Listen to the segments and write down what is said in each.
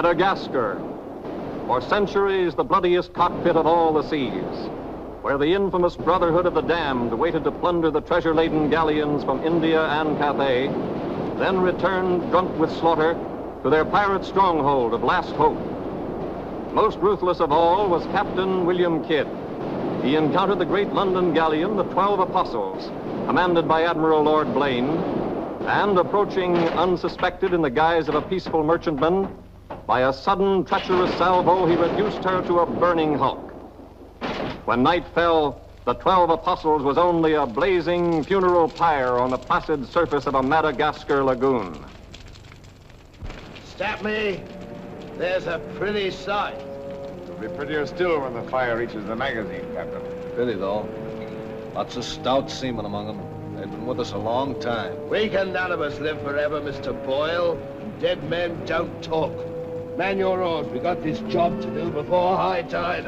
Madagascar, for centuries the bloodiest cockpit of all the seas, where the infamous Brotherhood of the Damned waited to plunder the treasure-laden galleons from India and Cathay, then returned drunk with slaughter to their pirate stronghold of Last Hope. Most ruthless of all was Captain William Kidd. He encountered the great London galleon, the 12 Apostles, commanded by Admiral Lord Blaine, and approaching unsuspected in the guise of a peaceful merchantman, by a sudden treacherous salvo, he reduced her to a burning hulk. When night fell, the 12 Apostles was only a blazing funeral pyre on the placid surface of a Madagascar lagoon. Stop me. There's a pretty sight. It'll be prettier still when the fire reaches the magazine, Captain. Pity, though. Lots of stout seamen among them. They've been with us a long time. We can none of us live forever, Mr. Boyle. Dead men don't talk. Man your oars. We got this job to do before high tide.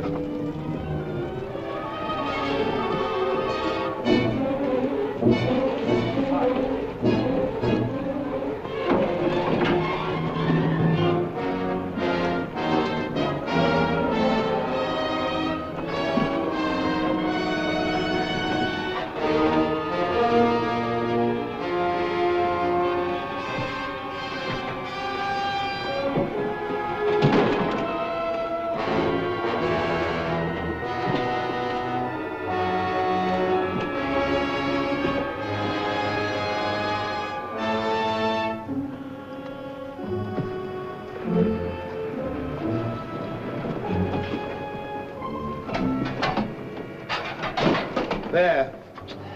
There.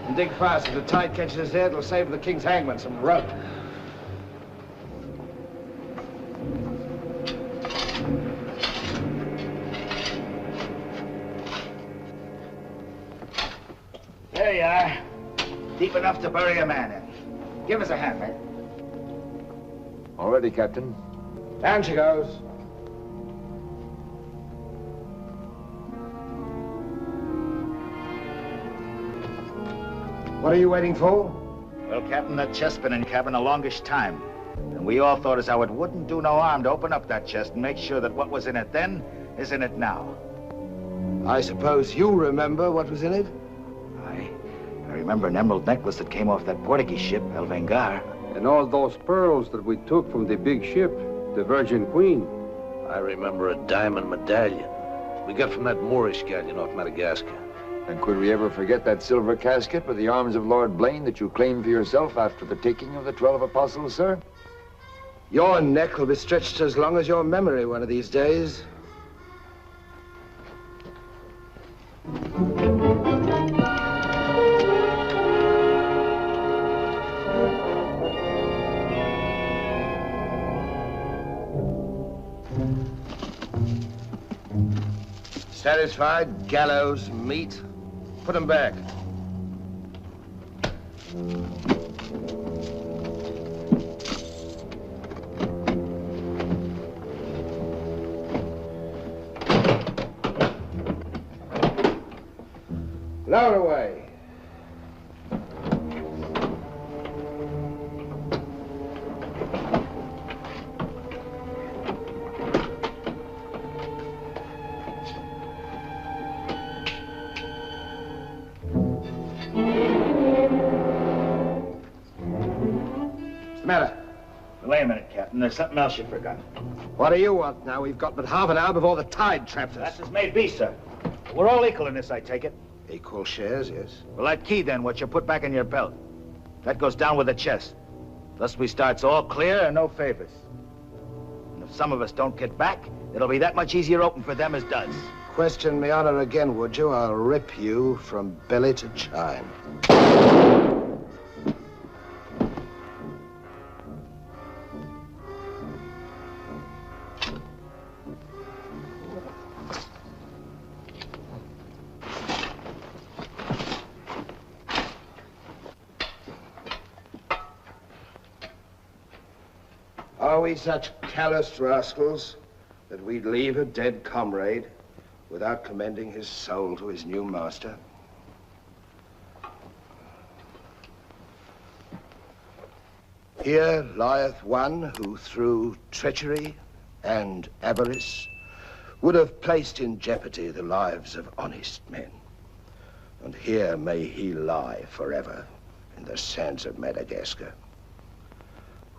And dig fast. If the tide catches us there, it'll save the king's hangman some rope. There you are. Deep enough to bury a man in. Give us a hand, mate. All ready, Captain. Down she goes. What are you waiting for? Well, Captain, that chest's been in cabin a longish time. And we all thought as how it wouldn't do no harm to open up that chest and make sure that what was in it then is in it now. I suppose you remember what was in it? I remember an emerald necklace that came off that Portuguese ship, El Vengar. And all those pearls that we took from the big ship, the Virgin Queen. I remember a diamond medallion we got from that Moorish galleon off Madagascar. And could we ever forget that silver casket with the arms of Lord Blaine that you claimed for yourself after the taking of the 12 Apostles, sir? Your neck will be stretched as long as your memory one of these days. Satisfied? Gallows, meat? Put them back. Lower away. Wait a minute, Captain. There's something else you forgot. What do you want now? We've got but half an hour before the tide traps us. That's as may be, sir. We're all equal in this, I take it. Equal shares, yes. Well, that key, then, what you put back in your belt, that goes down with the chest. Thus we starts all clear and no favors. And if some of us don't get back, it'll be that much easier open for them as does. Question me honor again, would you? I'll rip you from belly to chine. Are we such callous rascals that we'd leave a dead comrade without commending his soul to his new master? Here lieth one who through treachery, and avarice would have placed in jeopardy the lives of honest men. And here may he lie forever in the sands of Madagascar.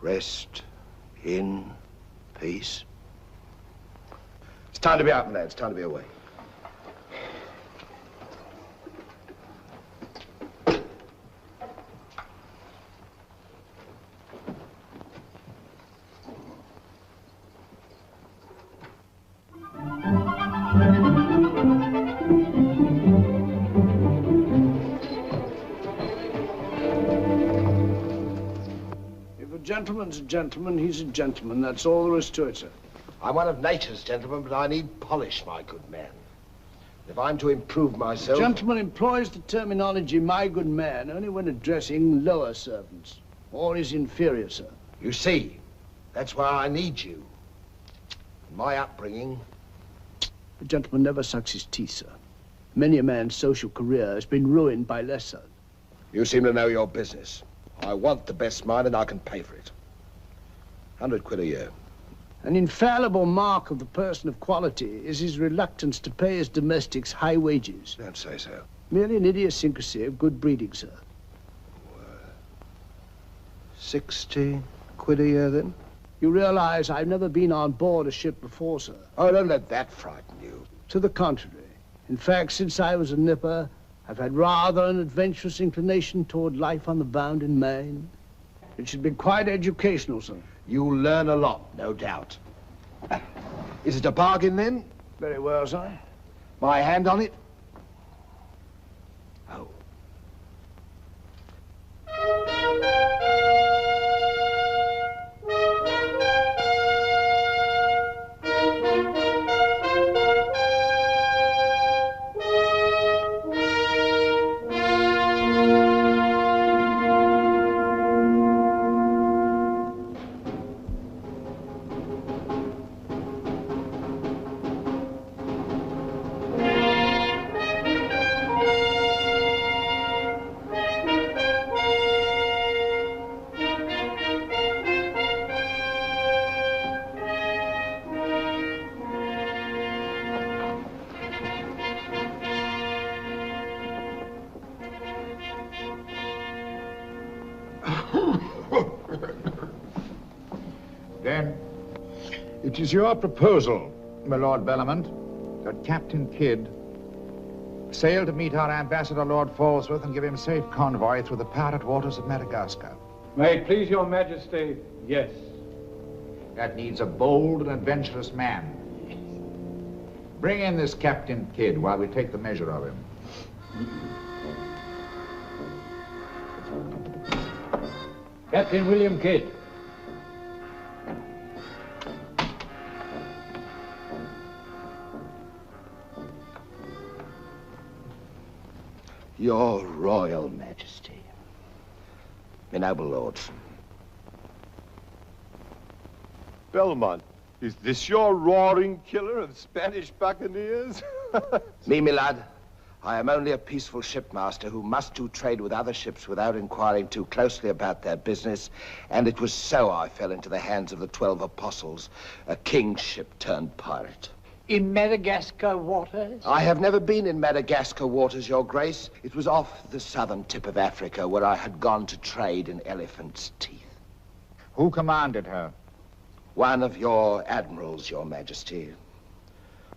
Rest in peace. It's time to be out, lads. It's time to be away. Gentleman's a gentleman, he's a gentleman. That's all there is to it, sir. I'm one of nature's gentlemen, but I need polish, my good man. If I'm to improve myself... A gentleman employs the terminology, my good man, only when addressing lower servants, or his inferior, sir. You see, that's why I need you. In my upbringing... A gentleman never sucks his teeth, sir. Many a man's social career has been ruined by less, sir. You seem to know your business. I want the best mine and I can pay for it. 100 quid a year. An infallible mark of the person of quality is his reluctance to pay his domestics high wages. Don't say so. Merely an idiosyncrasy of good breeding, sir. 60 quid a year, then? You realize I've never been on board a ship before, sir. Oh, don't let that frighten you. To the contrary. In fact, since I was a nipper, I've had rather an adventurous inclination toward life on the bound in Maine. It should be quite educational, sir. You'll learn a lot, no doubt. Is it a bargain, then? Very well, sir. My hand on it? Oh. Then, it is your proposal, my Lord Bellomont, that Captain Kidd sail to meet our ambassador, Lord Falsworth, and give him safe convoy through the pirate waters of Madagascar. May it please your majesty, yes. That needs a bold and adventurous man. Bring in this Captain Kidd while we take the measure of him. Captain William Kidd. Your Royal Majesty. My noble lords. Belmont, is this your roaring killer of Spanish buccaneers? Me, my lad, I am only a peaceful shipmaster who must do trade with other ships without inquiring too closely about their business, and it was so I fell into the hands of the 12 apostles, a king's ship turned pirate. In Madagascar waters? I have never been in Madagascar waters, Your Grace. It was off the southern tip of Africa where I had gone to trade in elephants' teeth. Who commanded her? One of your admirals, Your Majesty.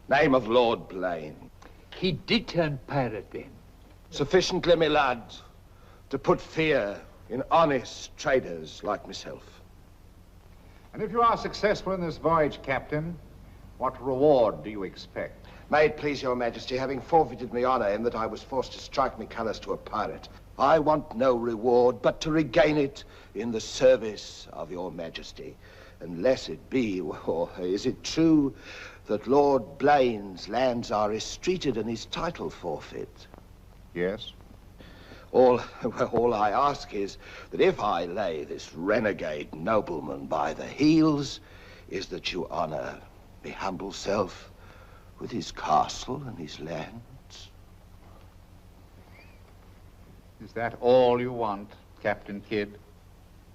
Name of Lord Blaine. He did turn pirate then? Sufficiently, my lad, to put fear in honest traders like myself. And if you are successful in this voyage, Captain, what reward do you expect? May it please Your Majesty, having forfeited my honor in that I was forced to strike me colors to a pirate, I want no reward but to regain it in the service of Your Majesty. Unless it be, or is it true that Lord Blaine's lands are estreated and his title forfeit? Yes. All I ask is that if I lay this renegade nobleman by the heels, is that you honor my humble self with his castle and his lands. Is that all you want, Captain Kidd?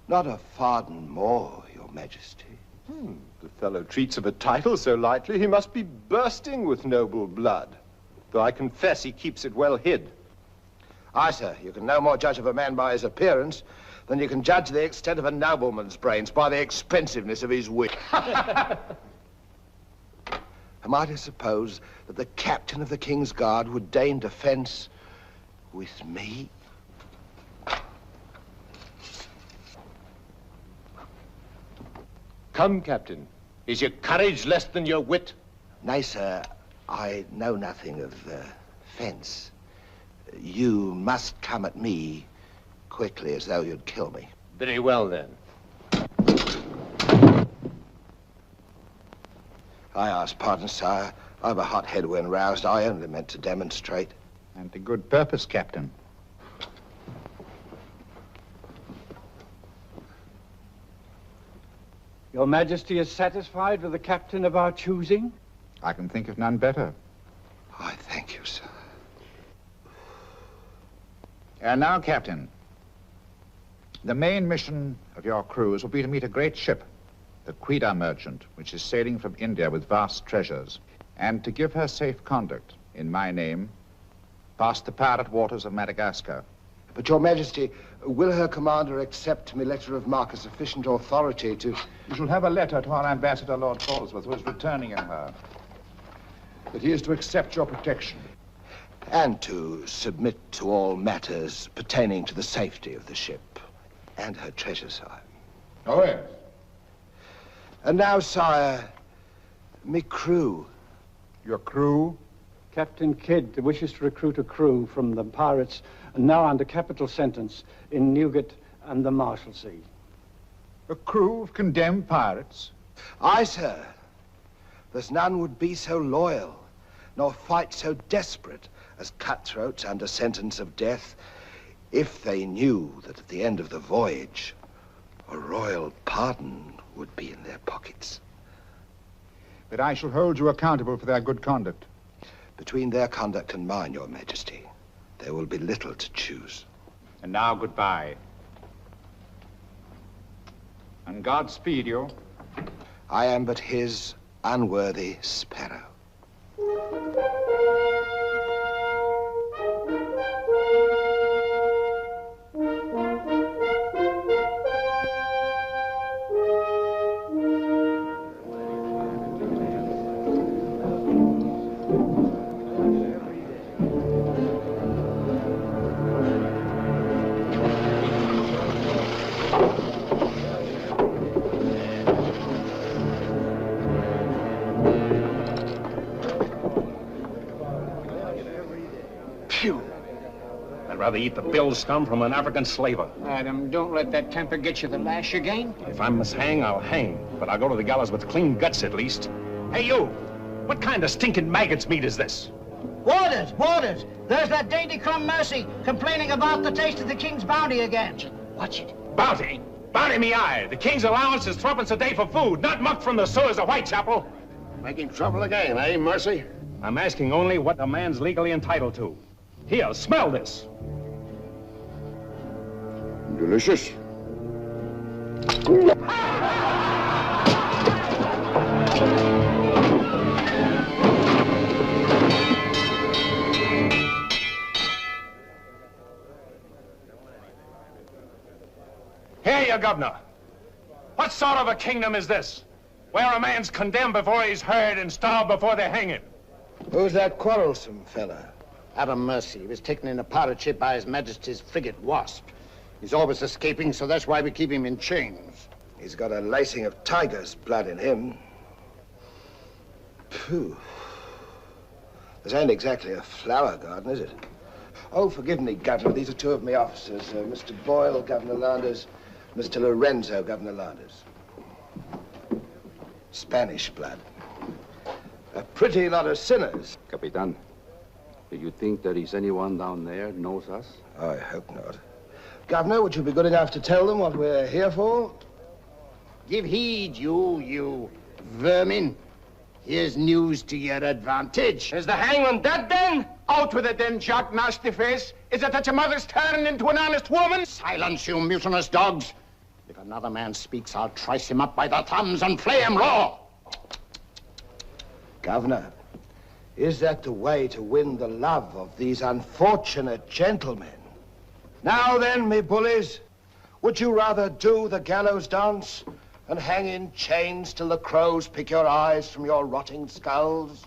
Not a farden more, Your Majesty. The fellow treats of a title so lightly, he must be bursting with noble blood. Though I confess he keeps it well hid. Aye, sir, you can no more judge of a man by his appearance than you can judge the extent of a nobleman's brains by the expensiveness of his wit. Am I to suppose that the captain of the King's Guard would deign defense with me? Come, Captain. Is your courage less than your wit? Nay, sir, I know nothing of fence. You must come at me quickly as though you'd kill me. Very well, then. I ask pardon, sire. I've a hot head when roused. I only meant to demonstrate. And to good purpose, Captain. Your Majesty is satisfied with the captain of our choosing? I can think of none better. I thank you, sir. And now, Captain, the main mission of your cruise will be to meet a great ship, the Quida merchant, which is sailing from India with vast treasures, and to give her safe conduct, in my name, past the pirate waters of Madagascar. But, Your Majesty, will her commander accept my letter of marque as sufficient authority to... You shall have a letter to our ambassador, Lord Falsworth, who is returning in her, that he is to accept your protection. And to submit to all matters pertaining to the safety of the ship and her treasure, sire. Oh, yes. And now, sire, me crew. Your crew? Captain Kidd wishes to recruit a crew from the pirates now under capital sentence in Newgate and the Marshalsea. A crew of condemned pirates? Aye, sir. There's none would be so loyal, nor fight so desperate as cutthroats under sentence of death, if they knew that at the end of the voyage, a royal pardon would be in their pockets. But I shall hold you accountable for their good conduct. Between their conduct and mine, Your Majesty, there will be little to choose. And now, goodbye. And God speed you. I am but his unworthy sparrow. Rather eat the bill scum from an African slaver. Adam, don't let that temper get you the lash again. If I must hang, I'll hang. But I'll go to the gallows with clean guts, at least. Hey, you! What kind of stinking maggot's meat is this? Warders! Warders! There's that dainty crumb Mercy complaining about the taste of the king's bounty again. Watch it. Bounty? Bounty me eye! The king's allowance is 3 a day for food, not muck from the sewers of Whitechapel. Making trouble again, eh, Mercy? I'm asking only what a man's legally entitled to. Here, smell this. Delicious. Here, you governor. What sort of a kingdom is this? Where a man's condemned before he's heard and starved before they hang him. Who's that quarrelsome fella? Adam Mercy. He was taken in a pirate ship by His Majesty's frigate Wasp. He's always escaping, so that's why we keep him in chains. He's got a lacing of tiger's blood in him. Phew. This ain't exactly a flower garden, is it? Oh, forgive me, Governor. These are two of my officers. Mr. Boyle, Governor Landers. Mr. Lorenzo, Governor Landers. Spanish blood. A pretty lot of sinners. Capitan, do you think there is anyone down there knows us? I hope not. Governor, would you be good enough to tell them what we're here for? Give heed, you vermin. Here's news to your advantage. Is the hangman dead, then? Out with it, then, Jack Nasty Face. Is it that your mother's turned into an honest woman? Silence, you mutinous dogs. If another man speaks, I'll trice him up by the thumbs and flay him raw. Governor, is that the way to win the love of these unfortunate gentlemen? Now then, me bullies, would you rather do the gallows dance and hang in chains till the crows pick your eyes from your rotting skulls?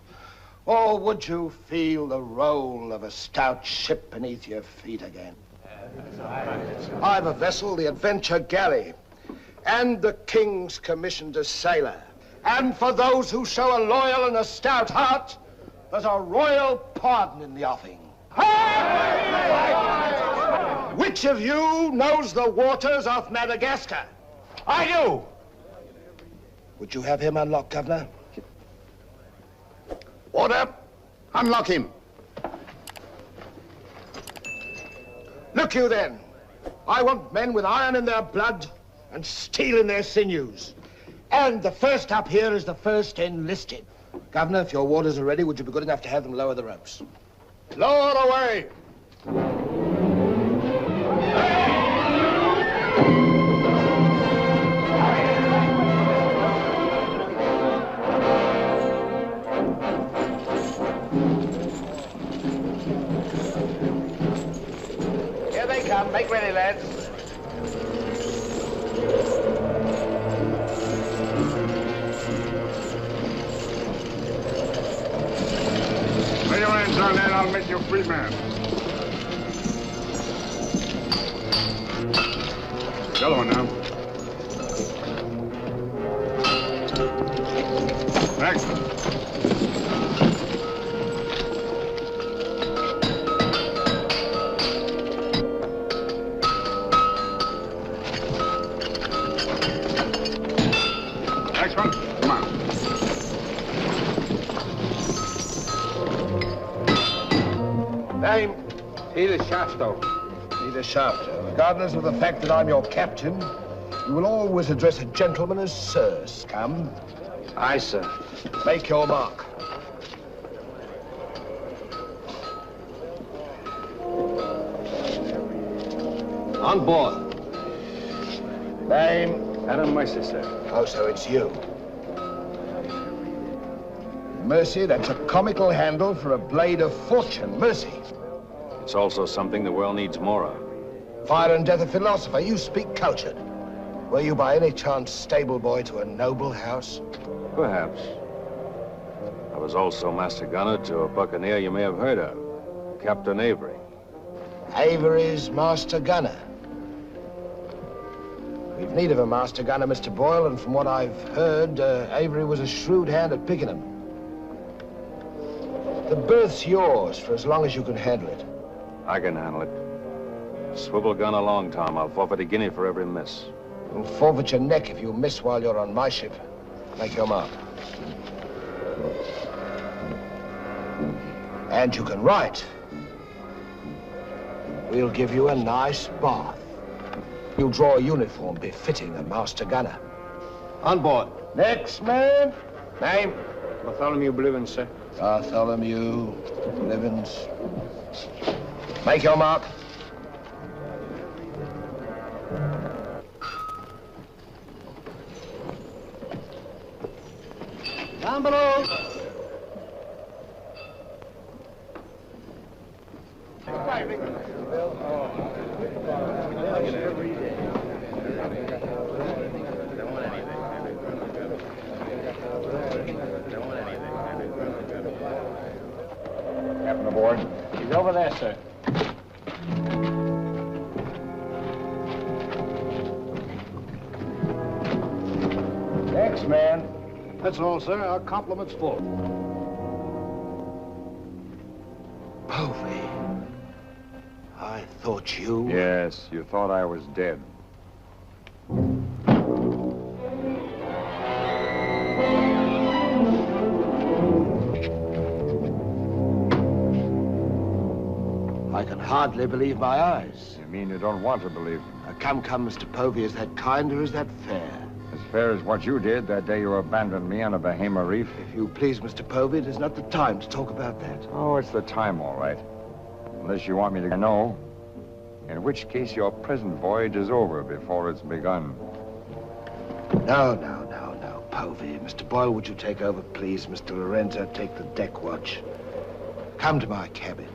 Or would you feel the roll of a stout ship beneath your feet again? I've a vessel, the Adventure Galley, and the King's commissioned a sailor. And for those who show a loyal and a stout heart, there's a royal pardon in the offing. Which of you knows the waters of Madagascar? I do. Would you have him unlocked, Governor? Order. Unlock him. Look you then. I want men with iron in their blood and steel in their sinews. And the first up here is the first enlisted. Governor, if your warders are ready, would you be good enough to have them lower the ropes? Lower away. Here they come. Make ready, lads. Lay your hands on that, I'll make you a free man. The other one now. Next. Next one. Come on. Name? Peter Shafto. Peter Shafto. Regardless of the fact that I'm your captain, you will always address a gentleman as Sir, scum. Aye, sir. Make your mark. On board. Name? Adam Mercer, sir. Oh, so it's you. Mercy, that's a comical handle for a blade of fortune. Mercy. It's also something the world needs more of. Fire and death a philosopher. You speak cultured. Were you by any chance stable boy to a noble house? Perhaps. I was also master gunner to a buccaneer you may have heard of, Captain Avery. Avery's master gunner. We've need of a master gunner, Mr. Boyle, and from what I've heard, Avery was a shrewd hand at picking them. The berth's yours for as long as you can handle it. I can handle it. Swivel gun along, Tom. I'll forfeit a guinea for every miss. You'll forfeit your neck if you miss while you're on my ship. Make your mark. And you can write. We'll give you a nice bath. You'll draw a uniform befitting a master gunner. On board. Next man. Name? Bartholomew Blivens, sir. Bartholomew Blivens. Make your mark. Down below. Captain aboard. He's over there, sir. Next man. That's all, sir. Our compliment's full. Povey. I thought you... Yes, you thought I was dead. I can hardly believe my eyes. You mean you don't want to believe them? Come, Mr. Povey, is that kind or is that fair? As fair as what you did that day you abandoned me on a Bahama reef. If you please, Mr. Povey, it is not the time to talk about that. Oh, it's the time, all right. Unless you want me to know. In which case your present voyage is over before it's begun. No, Povey. Mr. Boyle, would you take over, please? Mr. Lorenzo, take the deck watch. Come to my cabin.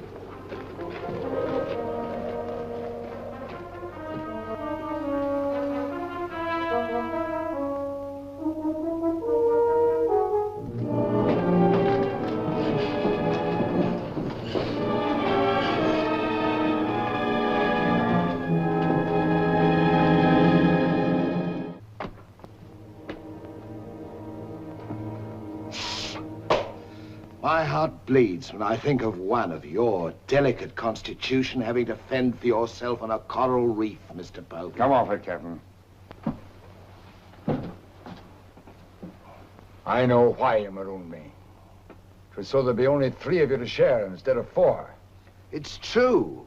My heart bleeds when I think of one of your delicate constitution having to fend for yourself on a coral reef, Mr. Povey. Come off it, Captain. I know why you marooned me. It was so there'd be only 3 of you to share instead of 4. It's true.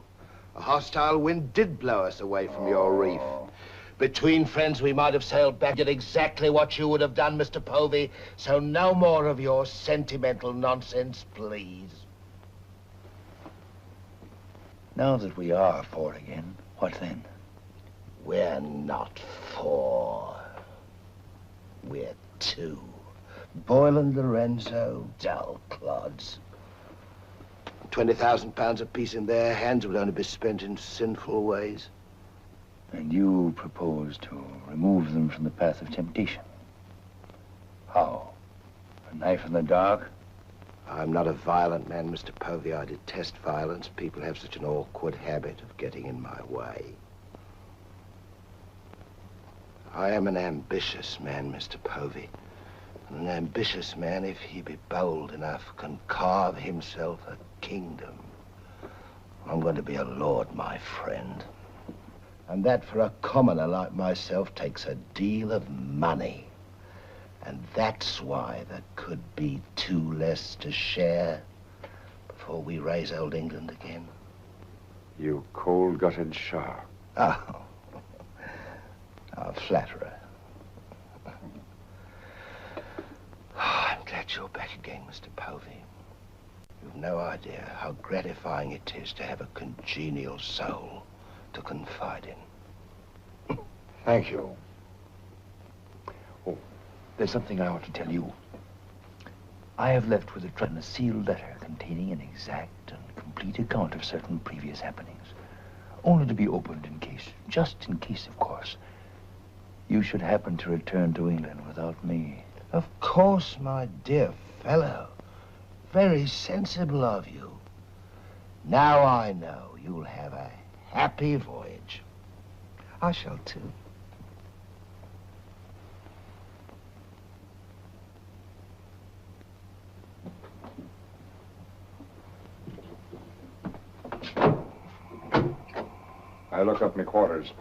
A hostile wind did blow us away from your reef. Between friends, we might have sailed back, did exactly what you would have done, Mr. Povey. So no more of your sentimental nonsense, please. Now that we are 4 again, what then? We're not 4. We're 2. Boyle and Lorenzo, dull clods. 20,000 pounds apiece in their hands would only be spent in sinful ways. And you propose to remove them from the path of temptation. How? A knife in the dark? I'm not a violent man, Mr. Povey. I detest violence. People have such an awkward habit of getting in my way. I am an ambitious man, Mr. Povey. And an ambitious man, if he be bold enough, can carve himself a kingdom. I'm going to be a lord, my friend. And that, for a commoner like myself, takes a deal of money. And that's why there could be 2 less to share before we raise old England again. You cold-gutted shark. Oh, a flatterer. Oh, I'm glad you're back again, Mr. Povey. You've no idea how gratifying it is to have a congenial soul to confide in. Thank you. Oh, there's something I ought to tell you. I have left with the Trent a sealed letter containing an exact and complete account of certain previous happenings, only to be opened in case, just in case, of course, you should happen to return to England without me. Of course, my dear fellow. Very sensible of you. Now I know you'll have a happy voyage. I shall too. I look up my quarters.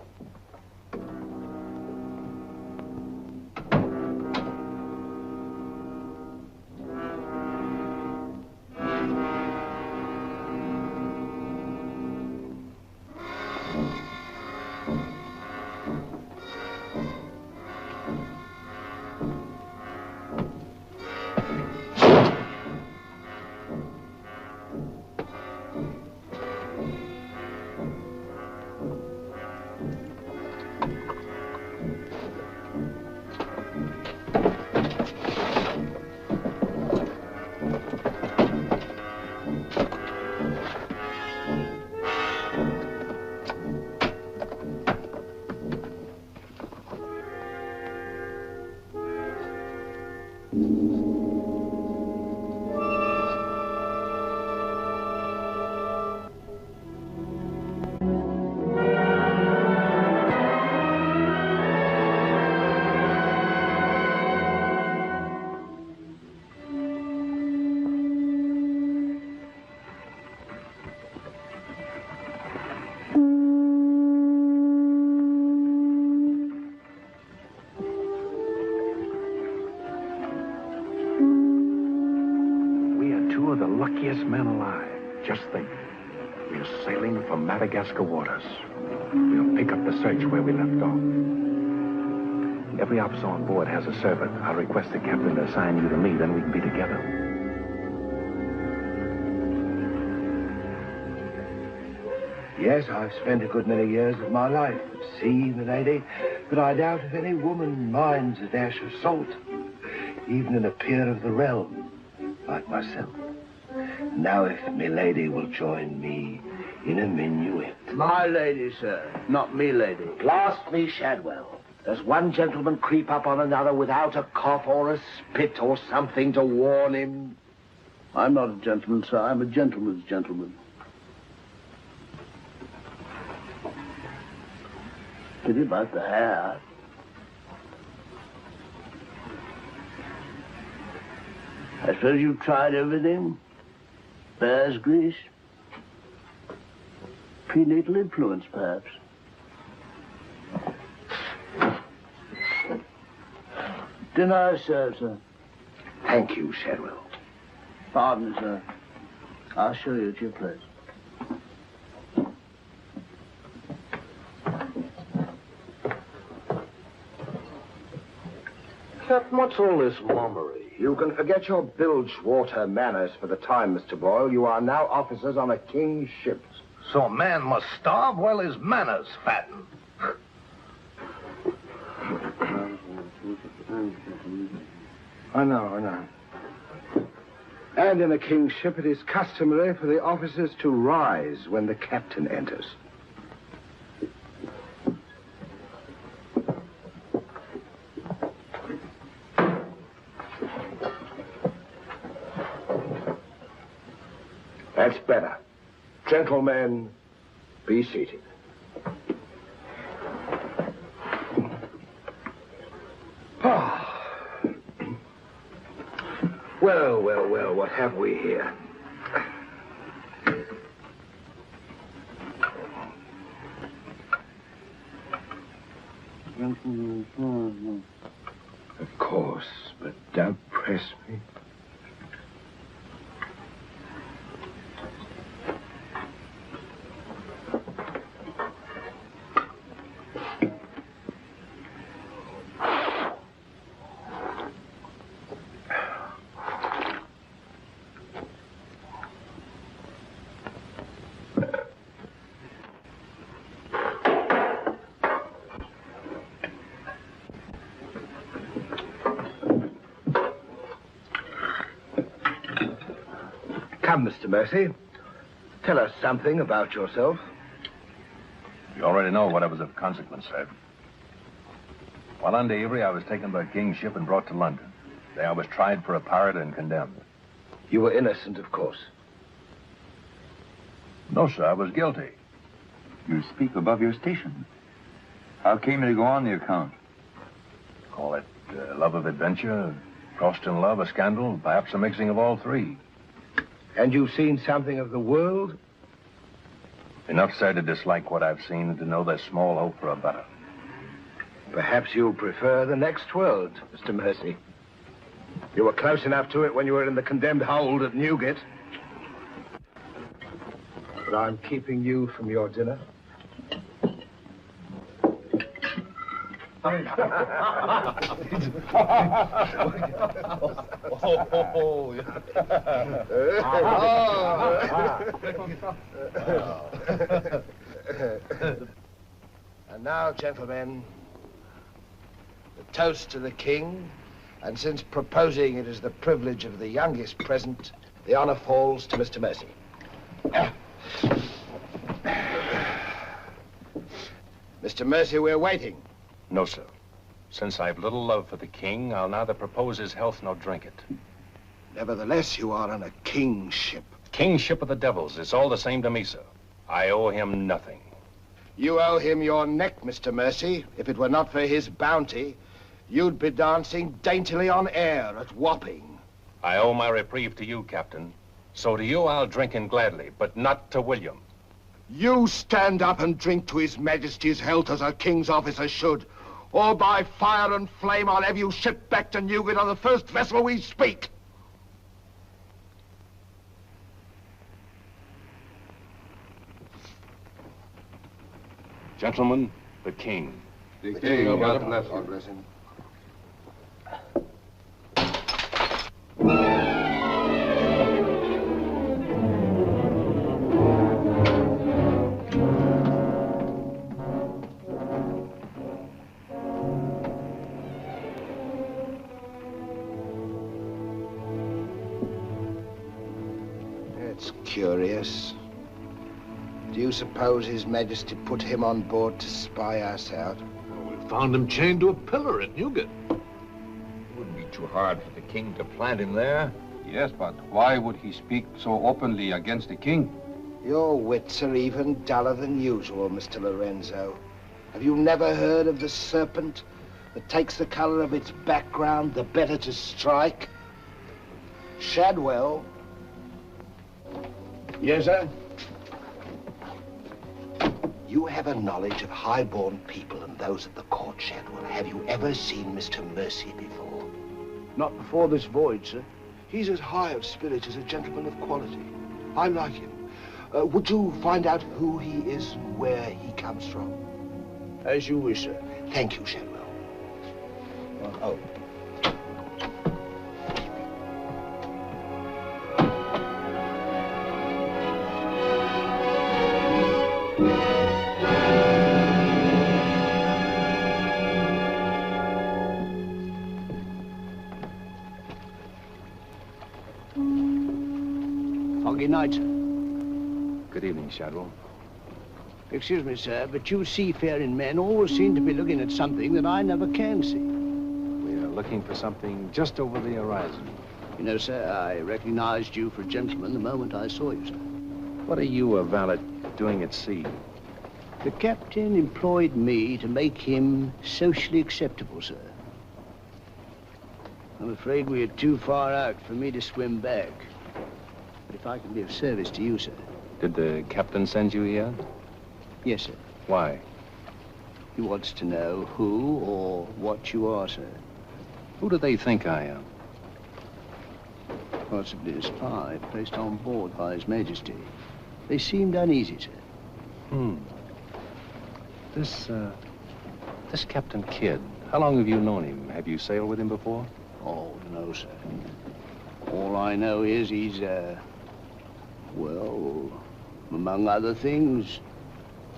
Luckiest men alive. Just think. We're sailing for Madagascar waters. We'll pick up the search where we left off. Every officer on board has a servant. I'll request the captain to assign you to me, then we can be together. Yes, I've spent a good many years of my life at sea, milady, but I doubt if any woman minds a dash of salt, even in a peer of the realm, like myself. Now, if milady will join me in a minuet. My lady, sir, not me lady. Blast me, Shadwell. Does one gentleman creep up on another without a cough or a spit or something to warn him? I'm not a gentleman, sir. I'm a gentleman's gentleman. Pity about the hair. I suppose you've tried everything? Bear's grease? Prenatal influence, perhaps? Dinner served, sir. Thank you, Shadwell. Pardon me, sir. I'll show you at your place. Captain, what's all this mummery? You can forget your bilge water manners for the time, Mr. Boyle. You are now officers on a king's ship. So a man must starve while his manners fatten. I know. And in a king's ship, it is customary for the officers to rise when the captain enters. That's better. Gentlemen, be seated. Well, what have we here? Of course, but don't press me. Come, Mr. Mercy. Tell us something about yourself. You already know what I was of consequence, sir. While under Avery, I was taken by King's ship and brought to London. There I was tried for a pirate and condemned. You were innocent, of course. No, sir, I was guilty. You speak above your station. How came you to go on the account? Call it love of adventure, crossed in love, a scandal, perhaps a mixing of all three. And you've seen something of the world? Enough, sir, to dislike what I've seen and to know there's small hope for a better. Perhaps you'll prefer the next world, Mr. Mercy. You were close enough to it when you were in the condemned hold at Newgate. But I'm keeping you from your dinner. And now, gentlemen, the toast to the king, and since proposing it is the privilege of the youngest present, the honor falls to Mr. Mercy. Mr. Mercy, we're waiting. No, sir. Since I've little love for the king, I'll neither propose his health nor drink it. Nevertheless, you are on a king's ship. King's ship of the devils. It's all the same to me, sir. I owe him nothing. You owe him your neck, Mr. Mercy. If it were not for his bounty, you'd be dancing daintily on air at Wapping. I owe my reprieve to you, Captain. So to you I'll drink in gladly, but not to William. You stand up and drink to His Majesty's health as a king's officer should. Or by fire and flame, I'll have you shipped back to Newgate on the first vessel we speak. Gentlemen, the king. The king, God bless you. God bless him. curious. Do you suppose His Majesty put him on board to spy us out? Well, we found him chained to a pillar at Newgate. It wouldn't be too hard for the king to plant him there. Yes, but why would he speak so openly against the king? Your wits are even duller than usual, Mr. Lorenzo. Have you never heard of the serpent that takes the color of its background the better to strike? Shadwell. Yes, sir? You have a knowledge of high-born people and those at the court, Shadwell. Have you ever seen Mr. Mercy before? Not before this voyage, sir. He's as high of spirit as a gentleman of quality. I'm like him. Would you find out who he is and where he comes from? As you wish, sir. Thank you, Shadwell. Oh. Foggy night. Good evening, Shadwell. Excuse me, sir, but you seafaring men always seem to be looking at something that I never can see. We are looking for something just over the horizon. You know, sir, I recognized you for a gentleman the moment I saw you, sir. What are you, a valet, doing at sea? The captain employed me to make him socially acceptable, sir. I'm afraid we are too far out for me to swim back. But if I can be of service to you, sir. Did the captain send you here? Yes, sir. Why? He wants to know who or what you are, sir. Who do they think I am? Possibly a spy placed on board by His Majesty. They seemed uneasy, sir. This Captain Kidd, how long have you known him? Have you sailed with him before? Oh, no, sir. All I know is he's, well, among other things,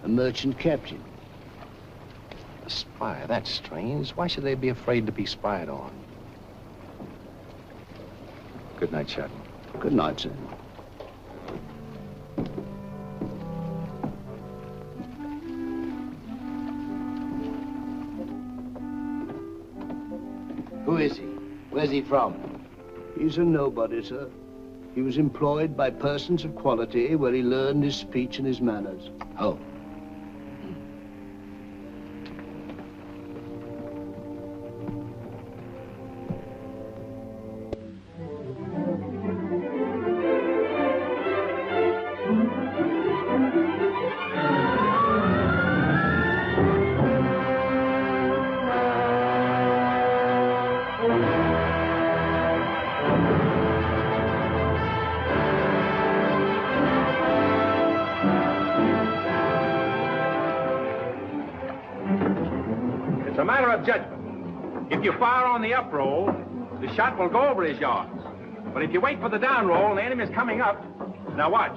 a merchant captain. A spy? That's strange. Why should they be afraid to be spied on? Good night, Shadwell. Good night, sir. Who is he? Where's he from? He's a nobody, sir. He was employed by persons of quality where he learned his speech and his manners. Oh. It's a matter of judgment. If you fire on the up roll, the shot will go over his yards. But if you wait for the down roll and the enemy's coming up, now watch.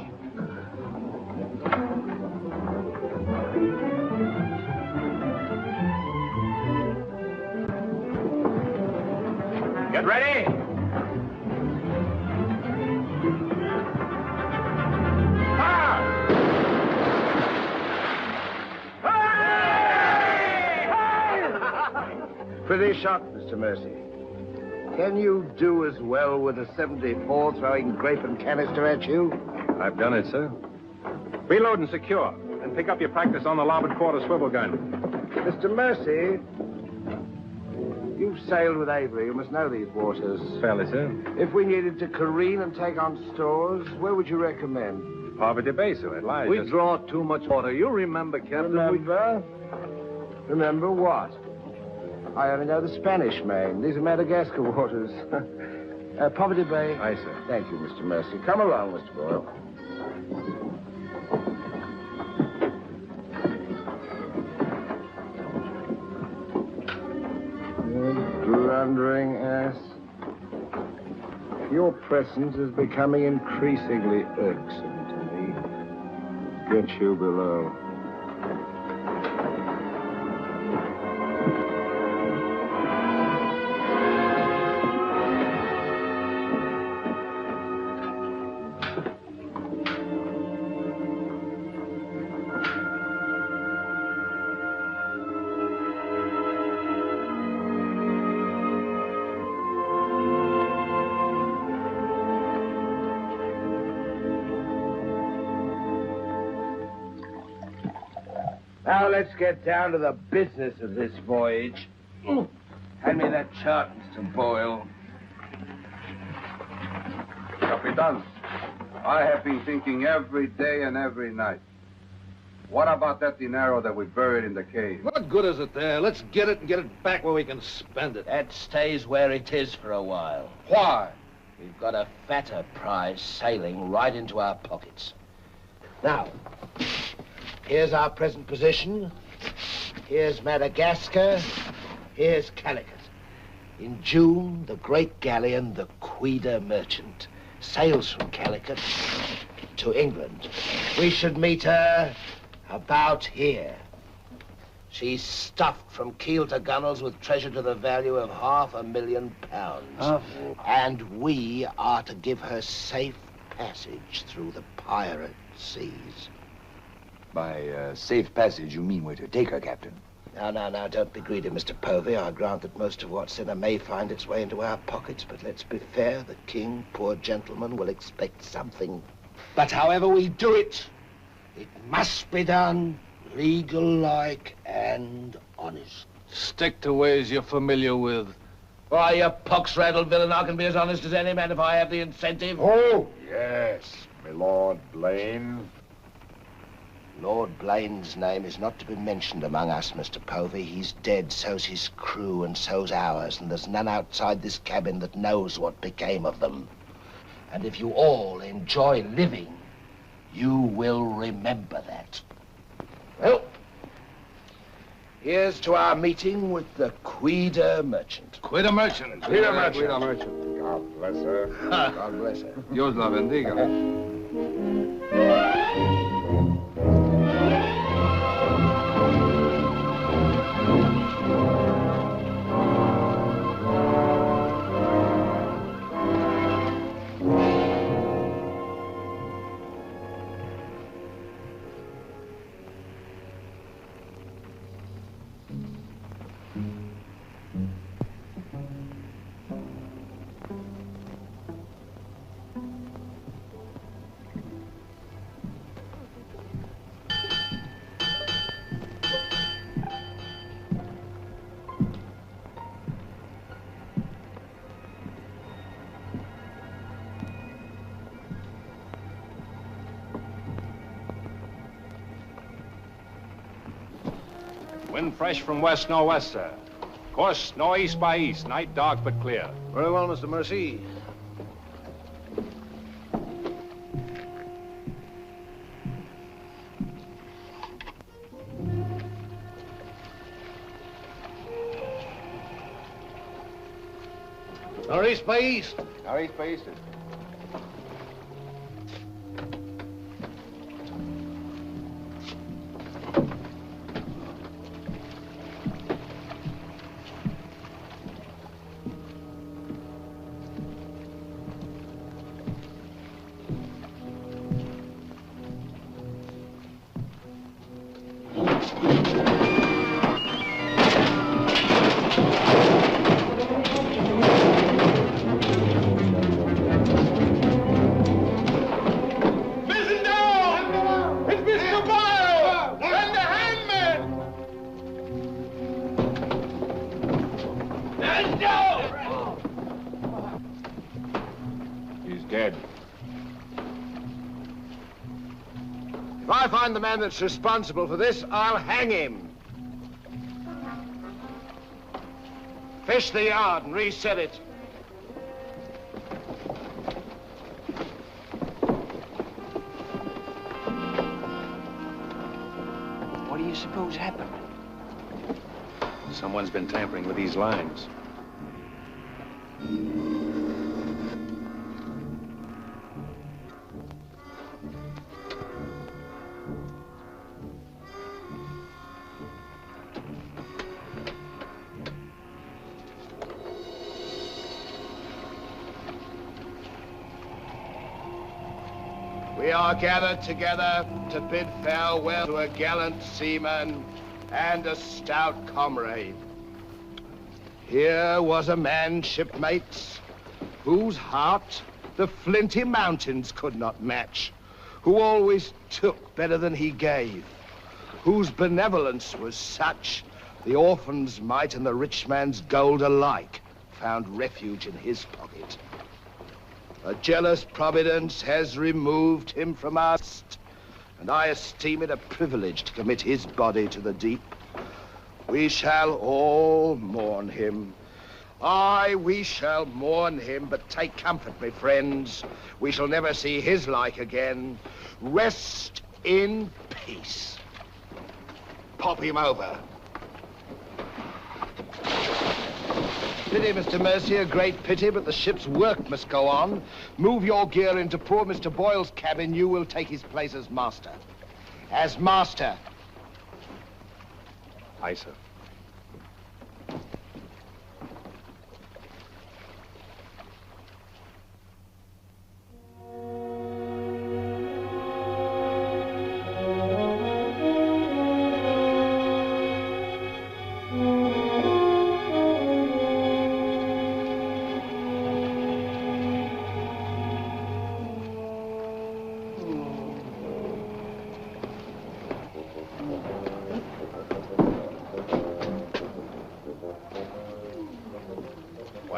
Get ready. Pretty shot, Mr. Mercy. Can you do as well with a 74 throwing grape and canister at you? I've done it, sir. Reload and secure, and pick up your practice on the larboard quarter swivel gun. Mr. Mercy, you've sailed with Avery. You must know these waters. Fairly, sir. If we needed to careen and take on stores, where would you recommend? Poverty Bay, sir. It lies. We draw too much water. You remember, Captain. Remember? Remember what? I only know the Spanish Main. These are Madagascar waters. Poverty Bay. Aye, sir. Thank you, Mr. Mercy. Come along, Mr. Boyle. Blundering ass. Your presence is becoming increasingly irksome to me. Get you below. Now let's get down to the business of this voyage. Hand me that chart, Mr. Boyle. Capitan, I have been thinking every day and every night. What about that dinero that we buried in the cave? What good is it there? Let's get it and get it back where we can spend it. That stays where it is for a while. Why? We've got a fatter prize sailing right into our pockets. Now, here's our present position. Here's Madagascar. Here's Calicut. In June, the great galleon, the Queen Merchant, sails from Calicut to England. We should meet her about here. She's stuffed from keel to gunwales with treasure to the value of £500,000. And we are to give her safe passage through the pirate seas. By safe passage, you mean we're to take her, Captain? Now, don't be greedy, Mr. Povey. I grant that most of what's in her may find its way into our pockets, but let's be fair. The king, poor gentleman, will expect something. But however we do it, it must be done legal-like and honest. Stick to ways you're familiar with. Why, you pox-rattled villain, I can be as honest as any man if I have the incentive. Oh, yes, my Lord Blaine. Lord Blaine's name is not to be mentioned among us, Mr. Povey. He's dead, so's his crew, and so's ours, and there's none outside this cabin that knows what became of them. And if you all enjoy living, you will remember that. Well, here's to our meeting with the Queen Merchant. Queen Merchant. Queen Merchant. God bless her. God bless her. Dios la bendiga. Wind fresh from west northwest, sir. Course northeast by east. Night dark but clear. Very well, Mr. Mercy. Northeast by east. Northeast by east. If I find the man that's responsible for this, I'll hang him. Fish the yard and reset it. What do you suppose happened? Someone's been tampering with these lines. We are gathered together to bid farewell to a gallant seaman and a stout comrade. Here was a man, shipmates, whose heart the flinty mountains could not match, who always took better than he gave, whose benevolence was such, the orphan's mite and the rich man's gold alike found refuge in his pocket. A jealous providence has removed him from us, and I esteem it a privilege to commit his body to the deep. We shall all mourn him. Aye, we shall mourn him, but take comfort, my friends. We shall never see his like again. Rest in peace. Pop him over. Pity, Mr. Mercy, a great pity, but the ship's work must go on. Move your gear into poor Mr. Boyle's cabin. You will take his place as master. As master. Aye, sir.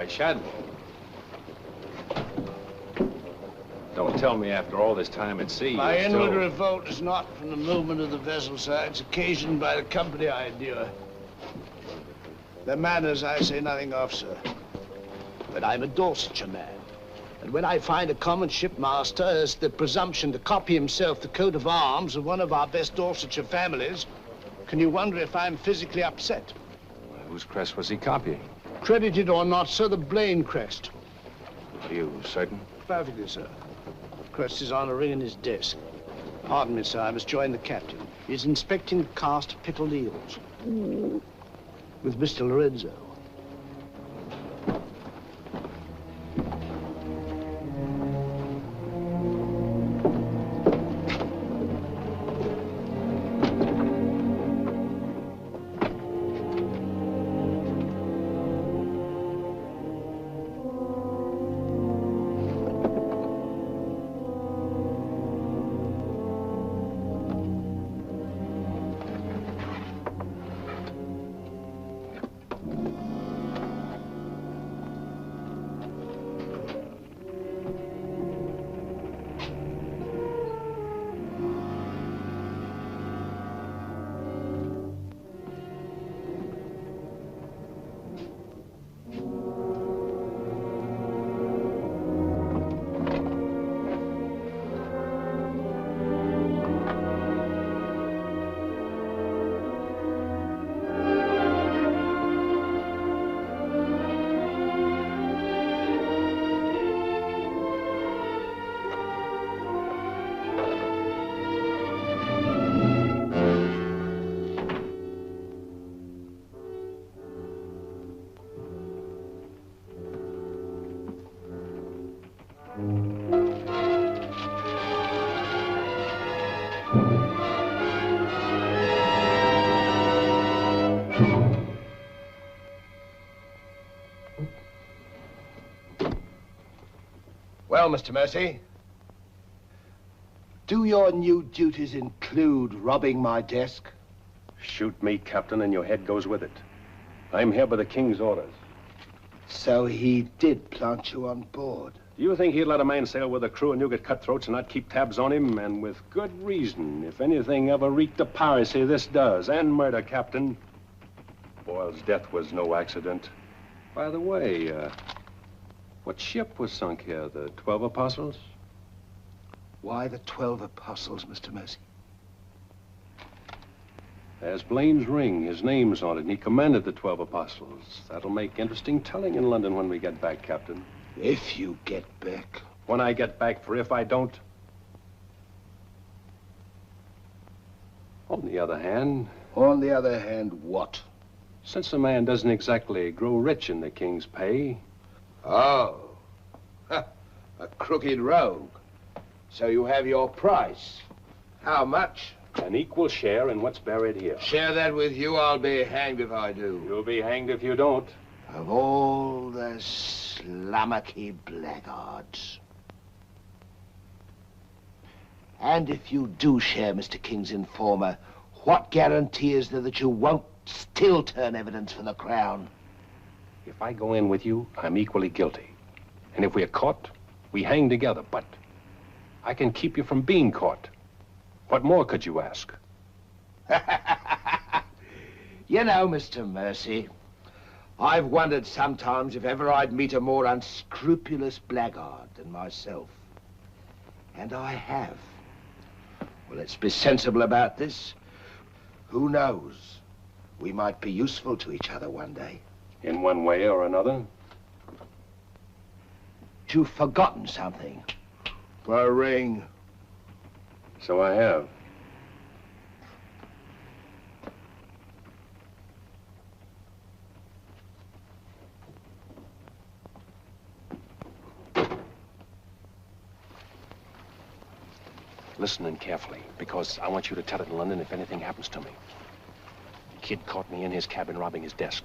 Shadwell. Don't tell me after all this time at sea. My you're inward still... revolt is not from the movement of the vessel, sir. It's occasioned by the company I endure. Their manners I say nothing of, sir. But I'm a Dorsetshire man. And when I find a common shipmaster has the presumption to copy himself the coat of arms of one of our best Dorsetshire families, can you wonder if I'm physically upset? Whose crest was he copying? Credited or not, sir, the Blaine crest. Are you certain? Perfectly, sir. Crest is on a ring in his desk. Pardon me, sir, I must join the captain. He's inspecting the cast of pickled eels. With Mr. Lorenzo. Well, Mr. Mercy, do your new duties include robbing my desk? Shoot me, Captain, and your head goes with it. I'm here by the King's orders. So he did plant you on board? Do you think he'd let a man sail with a crew and you get cutthroats and not keep tabs on him? And with good reason. If anything ever reeked of piracy, this does. And murder, Captain. Boyle's death was no accident. By the way, what ship was sunk here? The 12 Apostles? Why the 12 Apostles, Mr. Mercy? There's Blaine's ring. His name's on it, and he commanded the 12 Apostles. That'll make interesting telling in London when we get back, Captain. If you get back. When I get back, for if I don't. On the other hand... On the other hand, what? Since a man doesn't exactly grow rich in the King's pay... Oh. A crooked rogue. So you have your price. How much? An equal share in what's buried here. Share that with you, I'll be hanged if I do. You'll be hanged if you don't. Of all the slummocky blackguards. And if you do share Mr. King's informer, What guarantee is there that you won't still turn evidence for the Crown? If I go in with you, I'm equally guilty. And if we're caught, we hang together. But I can keep you from being caught. What more could you ask? You know, Mr. Mercy, I've wondered sometimes if ever I'd meet a more unscrupulous blackguard than myself. And I have. Well, let's be sensible about this. Who knows? We might be useful to each other one day. In one way or another? You've forgotten something. A ring. So I have. Listen in carefully, because I want you to tell it in London if anything happens to me. Kidd caught me in his cabin robbing his desk.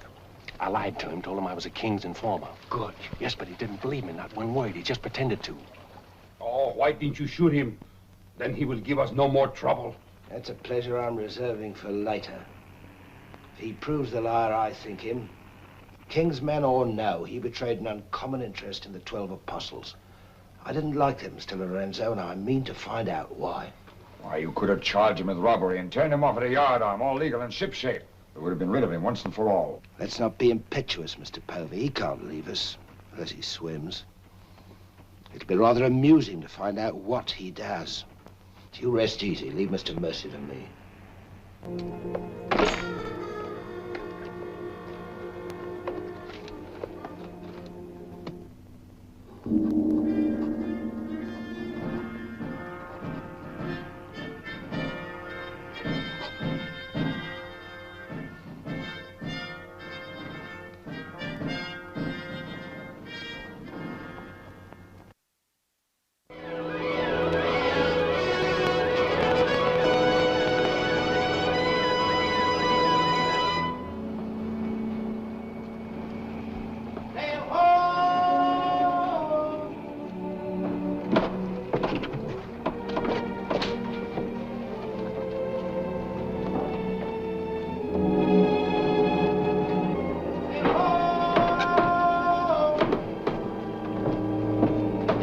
I lied to him, told him I was a king's informer. Good. Yes, but he didn't believe me, not one word. He just pretended to. Oh, why didn't you shoot him? Then he will give us no more trouble. That's a pleasure I'm reserving for later. If he proves the liar I think him, king's man or no, he betrayed an uncommon interest in the 12 apostles. I didn't like them, Mr. Lorenzo, and I mean to find out why. Why, you could have charged him with robbery and turned him off at a yardarm, all legal and shipshape. We would have been rid of him once and for all. Let's not be impetuous, Mr. Povey. He can't leave us, unless he swims. It'll be rather amusing to find out what he does. You rest easy. Leave Mr. Mercy to me.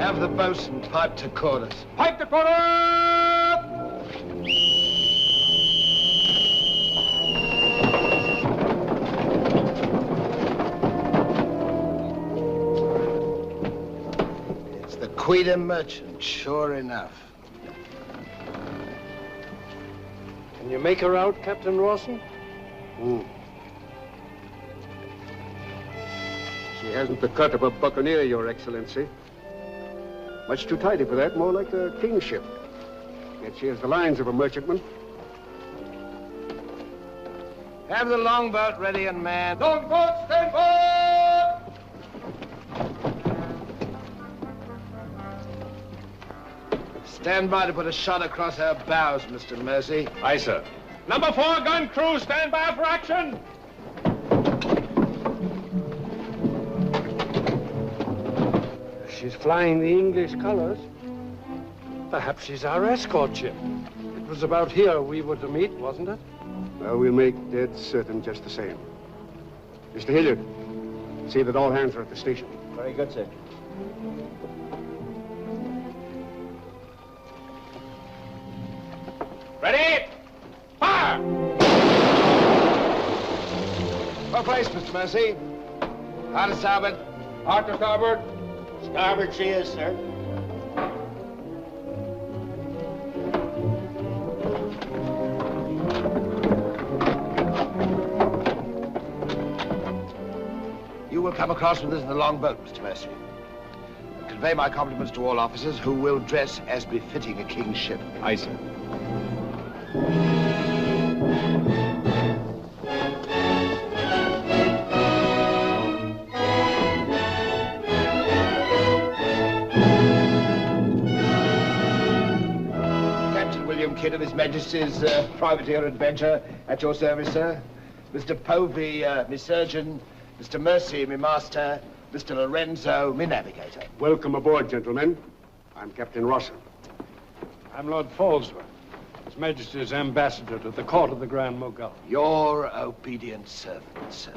Have the boatswain pipe to quarters. Pipe to quarters! It's the Queen Merchant, sure enough. Can you make her out, Captain Rawson? She hasn't the cut of a buccaneer, Your Excellency. Much too tidy for that, more like a king's ship. Yet she has the lines of a merchantman. Have the longboat ready and manned. Longboat, stand by! Stand by to put a shot across her bows, Mr. Mercy. Aye, sir. Number 4 gun crew, stand by for action! She's flying the English colors. Perhaps she's our escort ship. It was about here we were to meet, wasn't it? Well, we'll make dead certain just the same. Mr. Hilliard, see that all hands are at the station. Very good, sir. Ready? Fire! For place, Mr. Mercy. Hard to starboard. Hard to starboard. Starboard she is, sir. You will come across with us in the longboat, Mr. Mercy. And convey my compliments to all officers who will dress as befitting a king's ship. Aye, sir. Kidd of His Majesty's Privateer Adventure, at your service, sir. Mr. Povey, me surgeon. Mr. Mercy, me master. Mr. Lorenzo, me navigator. Welcome aboard, gentlemen. I'm Captain Rawson. I'm Lord Falsworth. It's Majesty's ambassador to the court of the Grand Mogul. Your obedient servant, sir.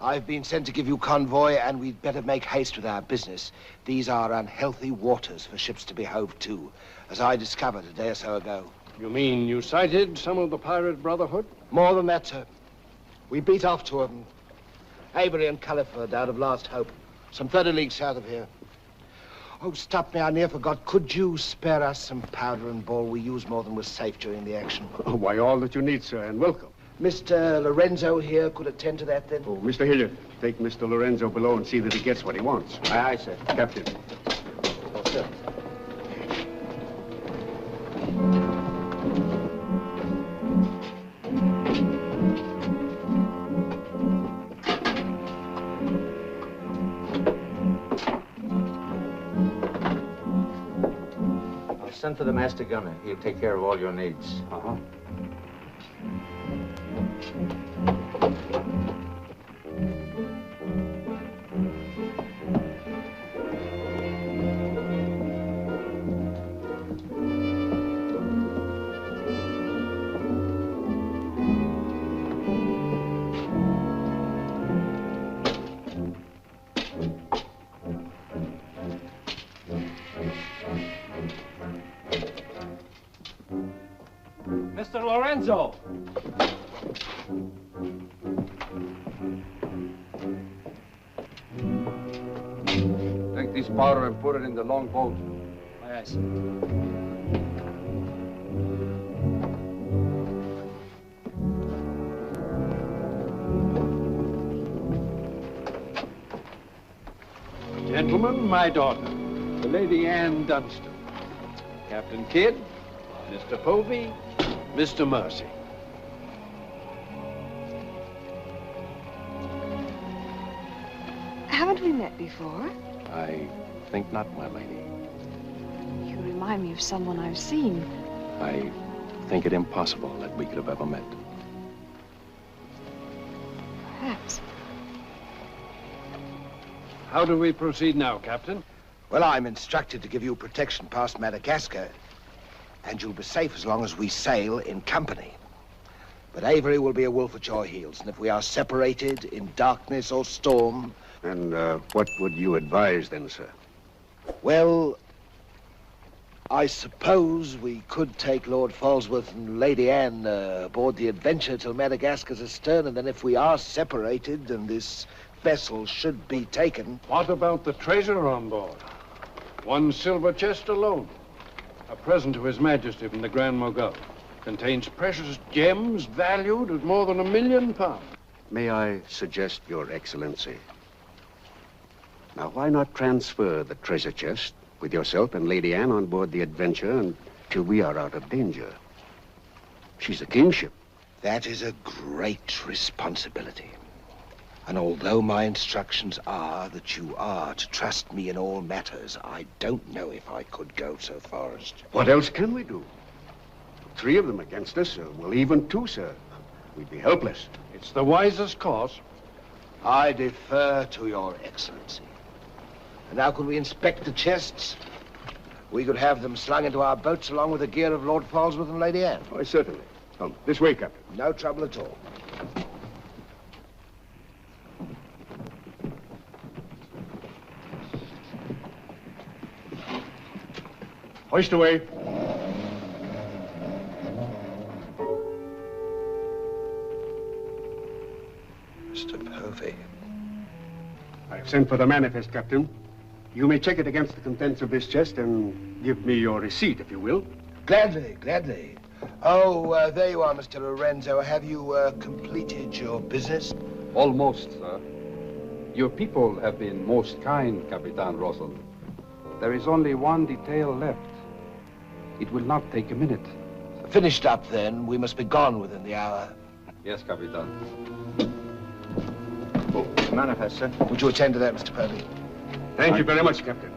I've been sent to give you convoy, and we'd better make haste with our business. These are unhealthy waters for ships to be hove to, as I discovered a day or so ago. You mean you sighted some of the pirate brotherhood? More than that, sir. We beat off two of them. Avery and Culliford out of Last Hope, some 30 leagues south of here. Oh, stop me, I near forgot. Could you spare us some powder and ball? We used more than was safe during the action. Oh, why, all that you need, sir, and welcome. Mr. Lorenzo here could attend to that, then? Oh, Mr. Hilliard, take Mr. Lorenzo below and see that he gets what he wants. Aye, aye, sir. Captain. Oh, sir. I'll send for the master gunner. He'll take care of all your needs. Uh-huh. Mr. Lorenzo! Take this powder and put it in the long boat. Aye, aye, sir. Gentlemen, my daughter, the Lady Anne Dunstan. Captain Kidd, Mr. Povey, Mr. Mercy. Haven't we met before? I think not, my lady. You remind me of someone I've seen. I think it impossible that we could have ever met. Perhaps. How do we proceed now, Captain? Well, I'm instructed to give you protection past Madagascar, and you'll be safe as long as we sail in company. But Avery will be a wolf at your heels, and if we are separated in darkness or storm... And what would you advise then, sir? Well, I suppose we could take Lord Falsworth and Lady Anne aboard the Adventure till Madagascar's astern, and then if we are separated and this vessel should be taken... What about the treasure on board? One silver chest alone. A present to His Majesty from the Grand Mogul. Contains precious gems valued at more than £1 million. May I suggest, Your Excellency? Now, why not transfer the treasure chest with yourself and Lady Anne on board the Adventure until we are out of danger? She's a kingship. That is a great responsibility. And although my instructions are that you are to trust me in all matters, I don't know if I could go so far as to... What else can we do? 3 of them against us, well, even 2, sir. We'd be helpless. It's the wisest course. I defer to your excellency. And now could we inspect the chests? We could have them slung into our boats along with the gear of Lord Falsworth and Lady Anne. Oh, certainly. Come, this way, Captain. No trouble at all. Hoist away. Mr. Povey. I've sent for the manifest, Captain. You may check it against the contents of this chest and give me your receipt, if you will. Gladly, gladly. Oh, there you are, Mr. Lorenzo. Have you completed your business? Almost, sir. Your people have been most kind, Capitan Russell. There is only one detail left. It will not take a minute. Finished up, then. We must be gone within the hour. Yes, Capitan. Oh, manifest, sir. Would you attend to that, Mr. Povey? Thank you very much, Captain.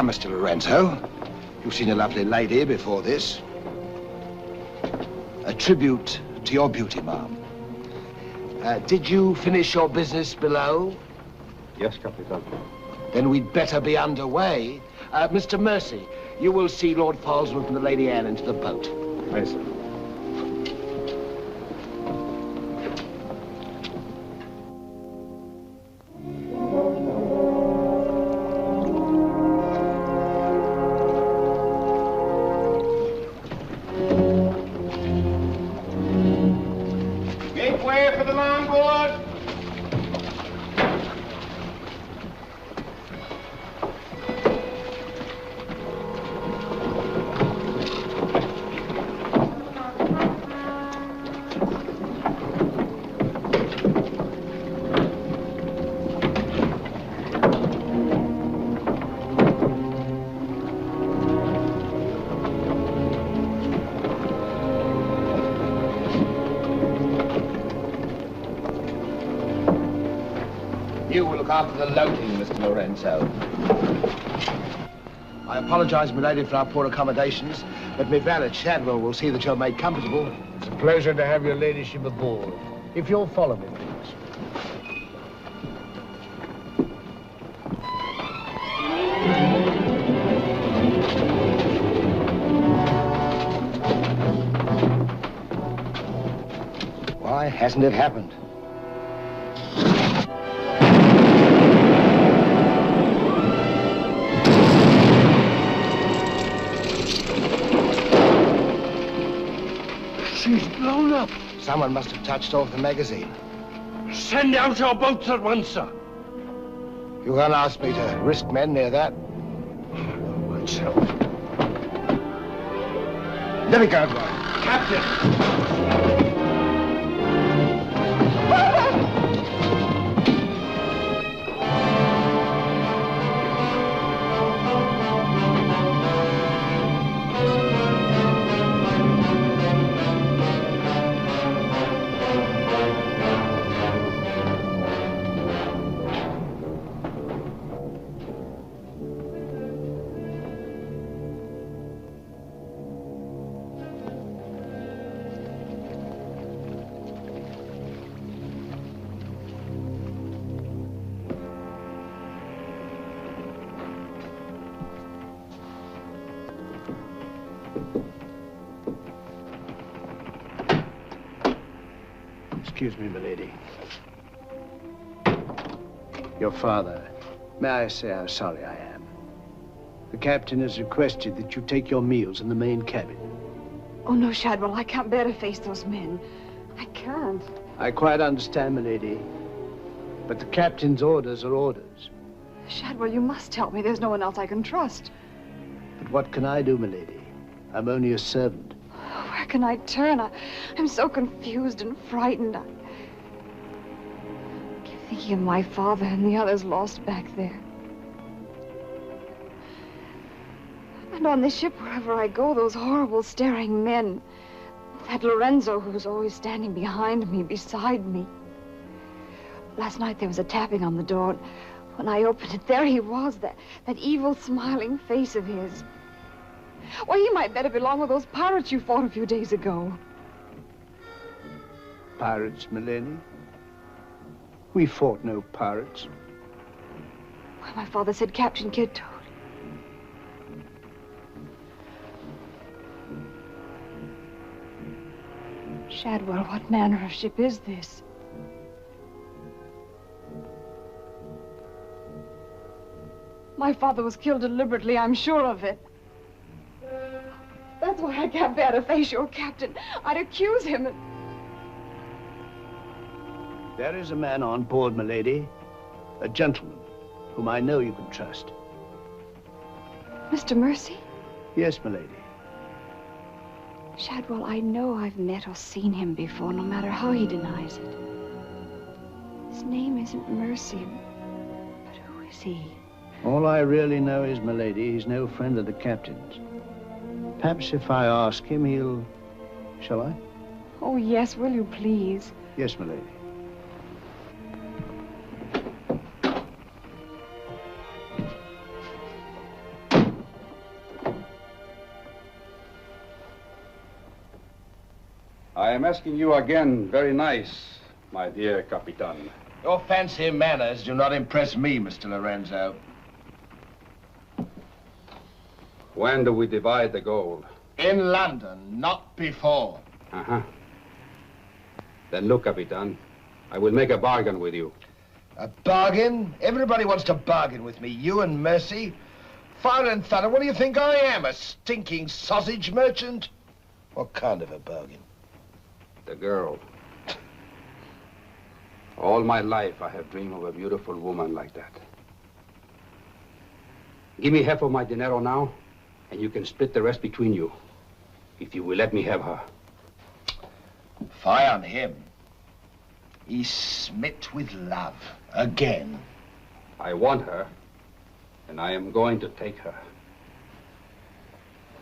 Come, Mr. Lorenzo. You've seen a lovely lady before this. A tribute to your beauty, ma'am. Did you finish your business below? Yes, Capitan. Then we'd better be underway. Mr. Mercy, you will see Lord Falsworth and the Lady Anne into the boat. Aye, sir. Make way for the longboard. You will look after the loading, Mr. Lorenzo. I apologize, milady, for our poor accommodations, but my valet Shadwell will see that you're made comfortable. It's a pleasure to have your ladyship aboard. If you'll follow me, please. Why hasn't it happened? She's blown up. Someone must have touched off the magazine. Send out your boats at once, sir. You can't ask me to risk men near that. Myself. Let me go, boy. Captain! Excuse me, milady. Your father. May I say how sorry I am? The captain has requested that you take your meals in the main cabin. Oh, no, Shadwell, I can't bear to face those men. I can't. I quite understand, milady. But the captain's orders are orders. Shadwell, you must help me. There's no one else I can trust. But what can I do, milady? I'm only a servant. Where can I turn? I'm so confused and frightened. I keep thinking of my father and the others lost back there. And on the ship, wherever I go, those horrible staring men. That Lorenzo who's always standing behind me, beside me. Last night there was a tapping on the door. When I opened it, there he was, that evil smiling face of his. Why, he might better belong with those pirates you fought a few days ago. Pirates, milady? We fought no pirates. Why, my father said Captain Kidd told. Shadwell, what manner of ship is this? My father was killed deliberately, I'm sure of it. That's why I can't bear to face your captain. I'd accuse him. There is a man on board, milady. A gentleman whom I know you can trust. Mr. Mercy? Yes, milady. Shadwell, I know I've met or seen him before, no matter how he denies it. His name isn't Mercy, but who is he? All I really know is, milady, he's no friend of the captain's. Perhaps if I ask him, he'll... Shall I? Oh, yes, will you please? Yes, milady. I am asking you again, very nice, my dear Capitan. Your fancy manners do not impress me, Mr. Lorenzo. When do we divide the gold? In London, not before. Uh-huh. Then look, Capitan, I will make a bargain with you. A bargain? Everybody wants to bargain with me. You and Mercy. Fire and thunder, what do you think I am? A stinking sausage merchant? What kind of a bargain? The girl. All my life, I have dreamed of a beautiful woman like that. Give me half of my dinero now, and you can split the rest between you, if you will let me have her. Fie on him. He's smit with love. Again. I want her, and I am going to take her.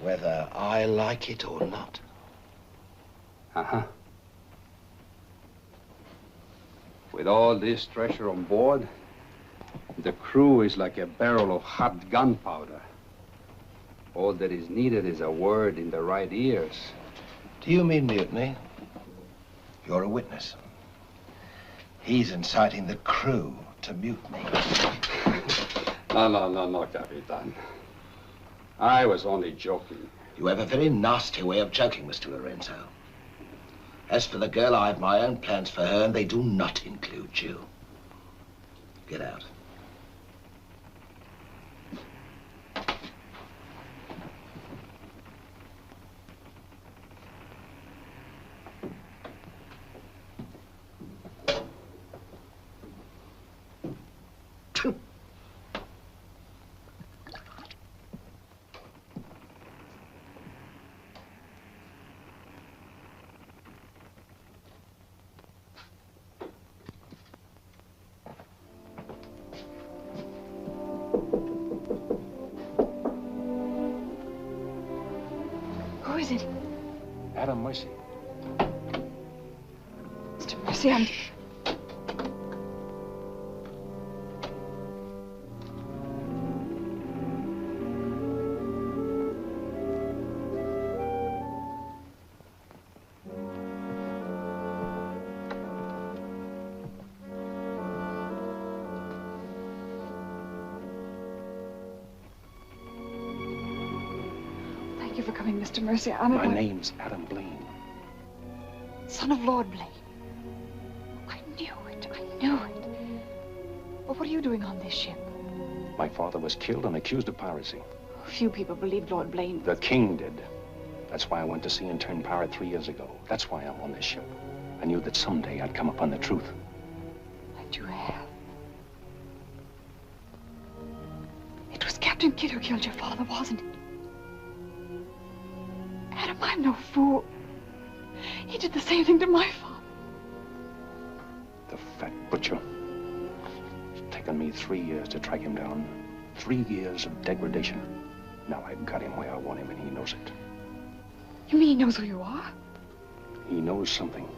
Whether I like it or not. Uh-huh. With all this treasure on board, the crew is like a barrel of hot gunpowder. All that is needed is a word in the right ears. Do you mean mutiny? You're a witness. He's inciting the crew to mutiny. No, Capitan. I was only joking. You have a very nasty way of joking, Mr. Lorenzo. As for the girl, I have my own plans for her, and they do not include you. Get out. Who is it? Adam Mercy. Mr. Mercy, I'm... Thank you for coming, Mr. Mercy. My name's Adam Blaine. Son of Lord Blaine. I knew it. But what are you doing on this ship? My father was killed and accused of piracy. Few people believed Lord Blaine. The king did. That's why I went to sea and turned pirate 3 years ago. That's why I'm on this ship. I knew that someday I'd come upon the truth. And you have. It was Captain Kidd who killed your father, wasn't it? Adam, I'm no fool. He did the same thing to my father. The fat butcher. It's taken me 3 years to track him down. 3 years of degradation. Now I've got him where I want him, and he knows it. You mean he knows who you are? He knows something.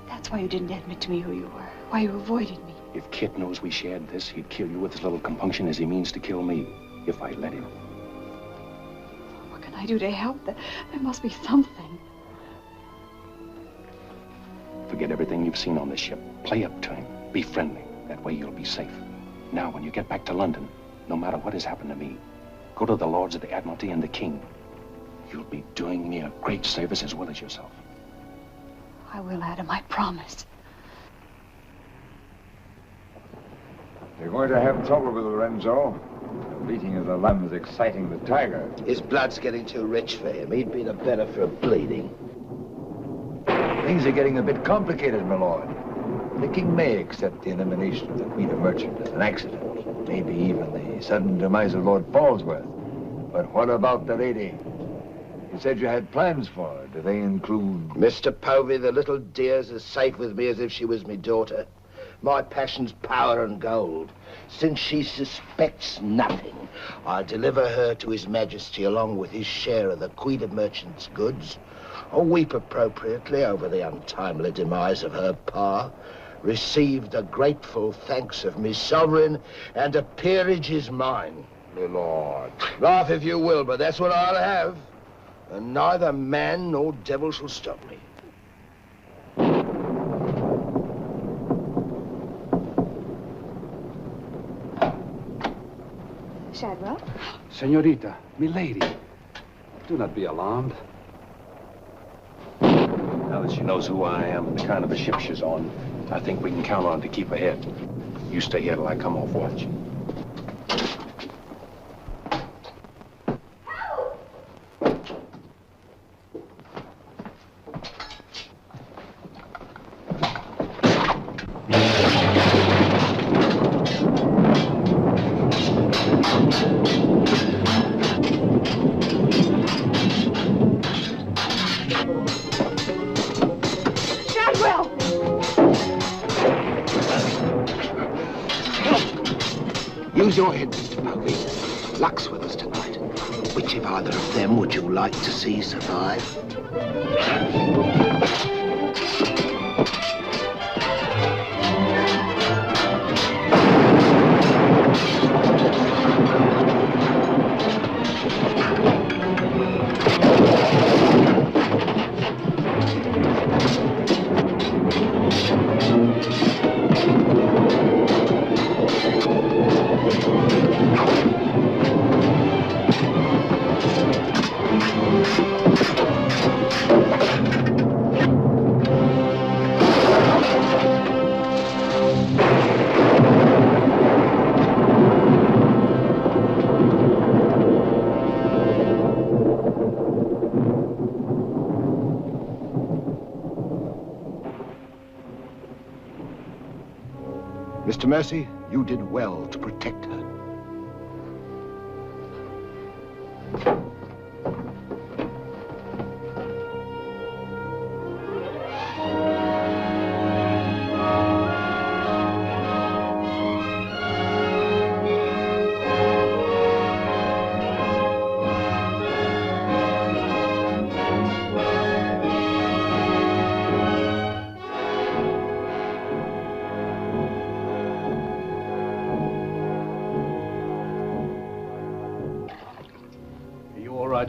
That's why you didn't admit to me who you were. Why you avoided me. If Kit knows we shared this, he'd kill you with as little compunction as he means to kill me, if I let him. What can I do to help? There must be something. Forget everything you've seen on this ship. Play up to him. Be friendly. That way you'll be safe. Now, when you get back to London, no matter what has happened to me, go to the Lords of the Admiralty and the King. You'll be doing me a great service as well as yourself. I will, Adam, I promise. You're going to have trouble with Lorenzo. The bleating of the lamb's exciting the tiger. His blood's getting too rich for him. He'd be the better for bleeding. Things are getting a bit complicated, my lord. The king may accept the elimination of the Queen of Merchant as an accident, maybe even the sudden demise of Lord Falsworth. But what about the lady? You said you had plans for her. Do they include... Mr. Povey, the little dear's as safe with me as if she was me daughter. My passion's power and gold. Since she suspects nothing, I'll deliver her to His Majesty along with his share of the Queen of Merchant's goods. I'll weep appropriately over the untimely demise of her pa, receive the grateful thanks of me sovereign, and a peerage is mine. My lord. Laugh if you will, but that's what I'll have. And neither man nor devil shall stop me. Shadwell? Senorita, milady, do not be alarmed. Now that she knows who I am and the kind of a ship she's on, I think we can count on to keep ahead. You stay here till I come off watch. Use your head, Mr. Pokey. Luck's with us tonight. Which of either of them would you like to see survive? Mr. Mercy, you did well to protect her.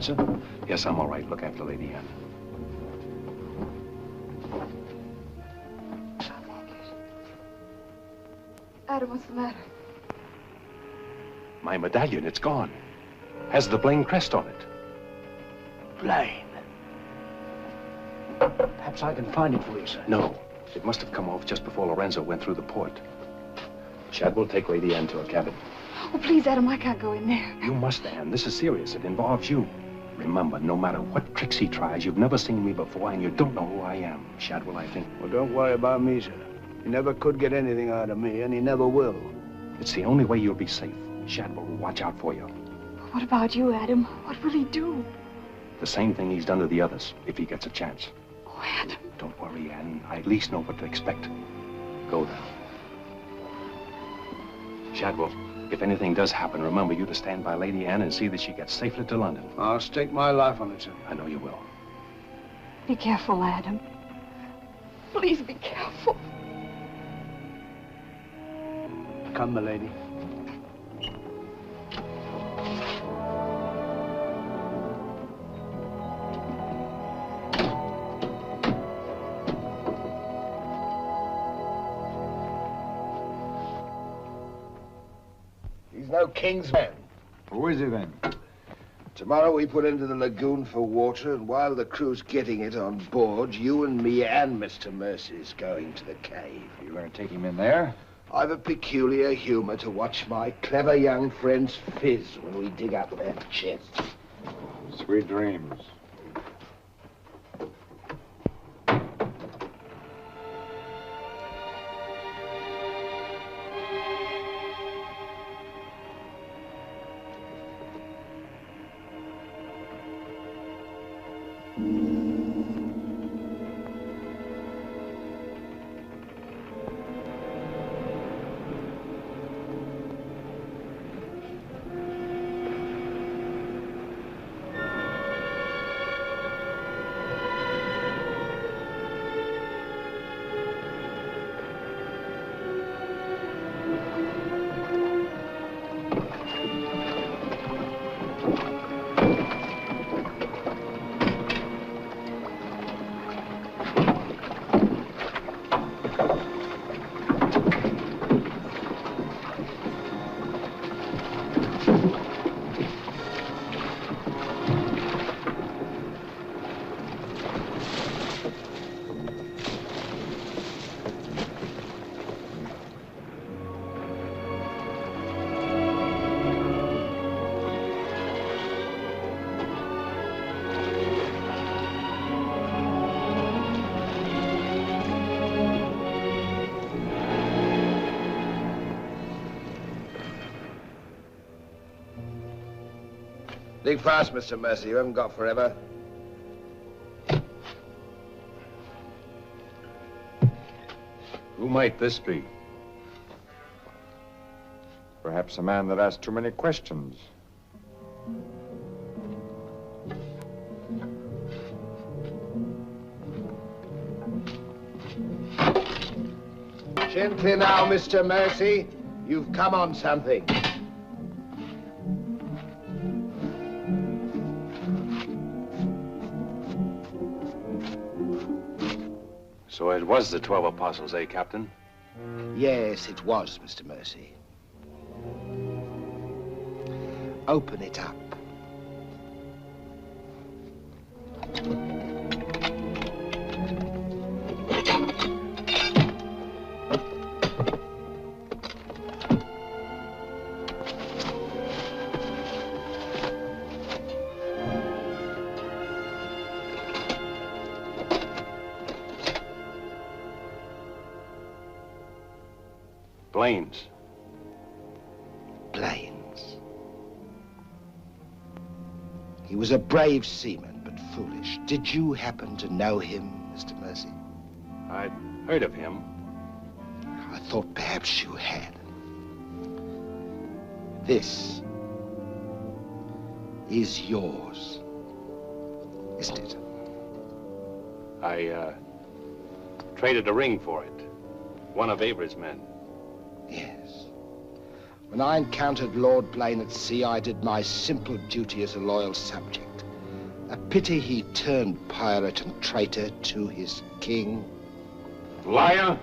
Sir? Yes, I'm all right. Look after Lady Anne. Adam, what's the matter? My medallion, it's gone. Has the Blaine crest on it. Blaine. Perhaps I can find it for you, sir. No. It must have come off just before Lorenzo went through the port. Shadwell, take Lady Anne to her cabin. Oh, please, Adam, I can't go in there. You must, Anne. This is serious. It involves you. Remember, no matter what tricks he tries, you've never seen me before, and you don't know who I am. Shadwell, I think. Well, don't worry about me, sir. He never could get anything out of me, and he never will. It's the only way you'll be safe. Shadwell will watch out for you. What about you, Adam? What will he do? The same thing he's done to the others, if he gets a chance. Oh, Adam. Don't worry, Anne. I at least know what to expect. Go now. Shadwell, if anything does happen, remember you to stand by Lady Anne and see that she gets safely to London. I'll stake my life on it, sir. I know you will. Be careful, Adam. Please be careful. Come, my lady. He's no king's man. Who is he then? Tomorrow we put into the lagoon for water, and while the crew's getting it on board, you and me and Mr. Mercy's going to the cave. You're going to take him in there? I've a peculiar humor to watch my clever young friends fizz when we dig up their chests. Sweet dreams. Think fast, Mr. Mercy. You haven't got forever. Who might this be? Perhaps a man that asked too many questions. Gently now, Mr. Mercy. You've come on something. So it was the 12 apostles, eh, Captain? Yes, it was, Mr. Mercy. Open it up. Blaines. Blaines. He was a brave seaman, but foolish. Did you happen to know him, Mr. Mercy? I'd heard of him. I thought perhaps you had. This is yours, isn't it? I, traded a ring for it. One of Avery's men. Yes. When I encountered Lord Blaine at sea, I did my simple duty as a loyal subject. A pity he turned pirate and traitor to his king. Liar!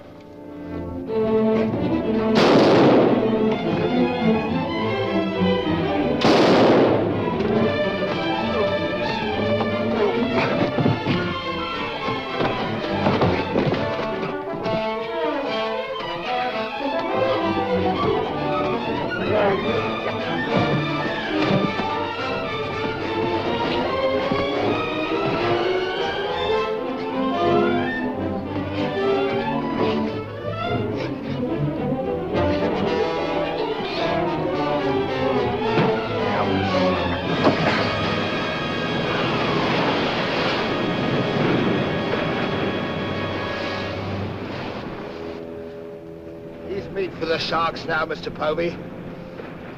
For the sharks now, Mr. Povey.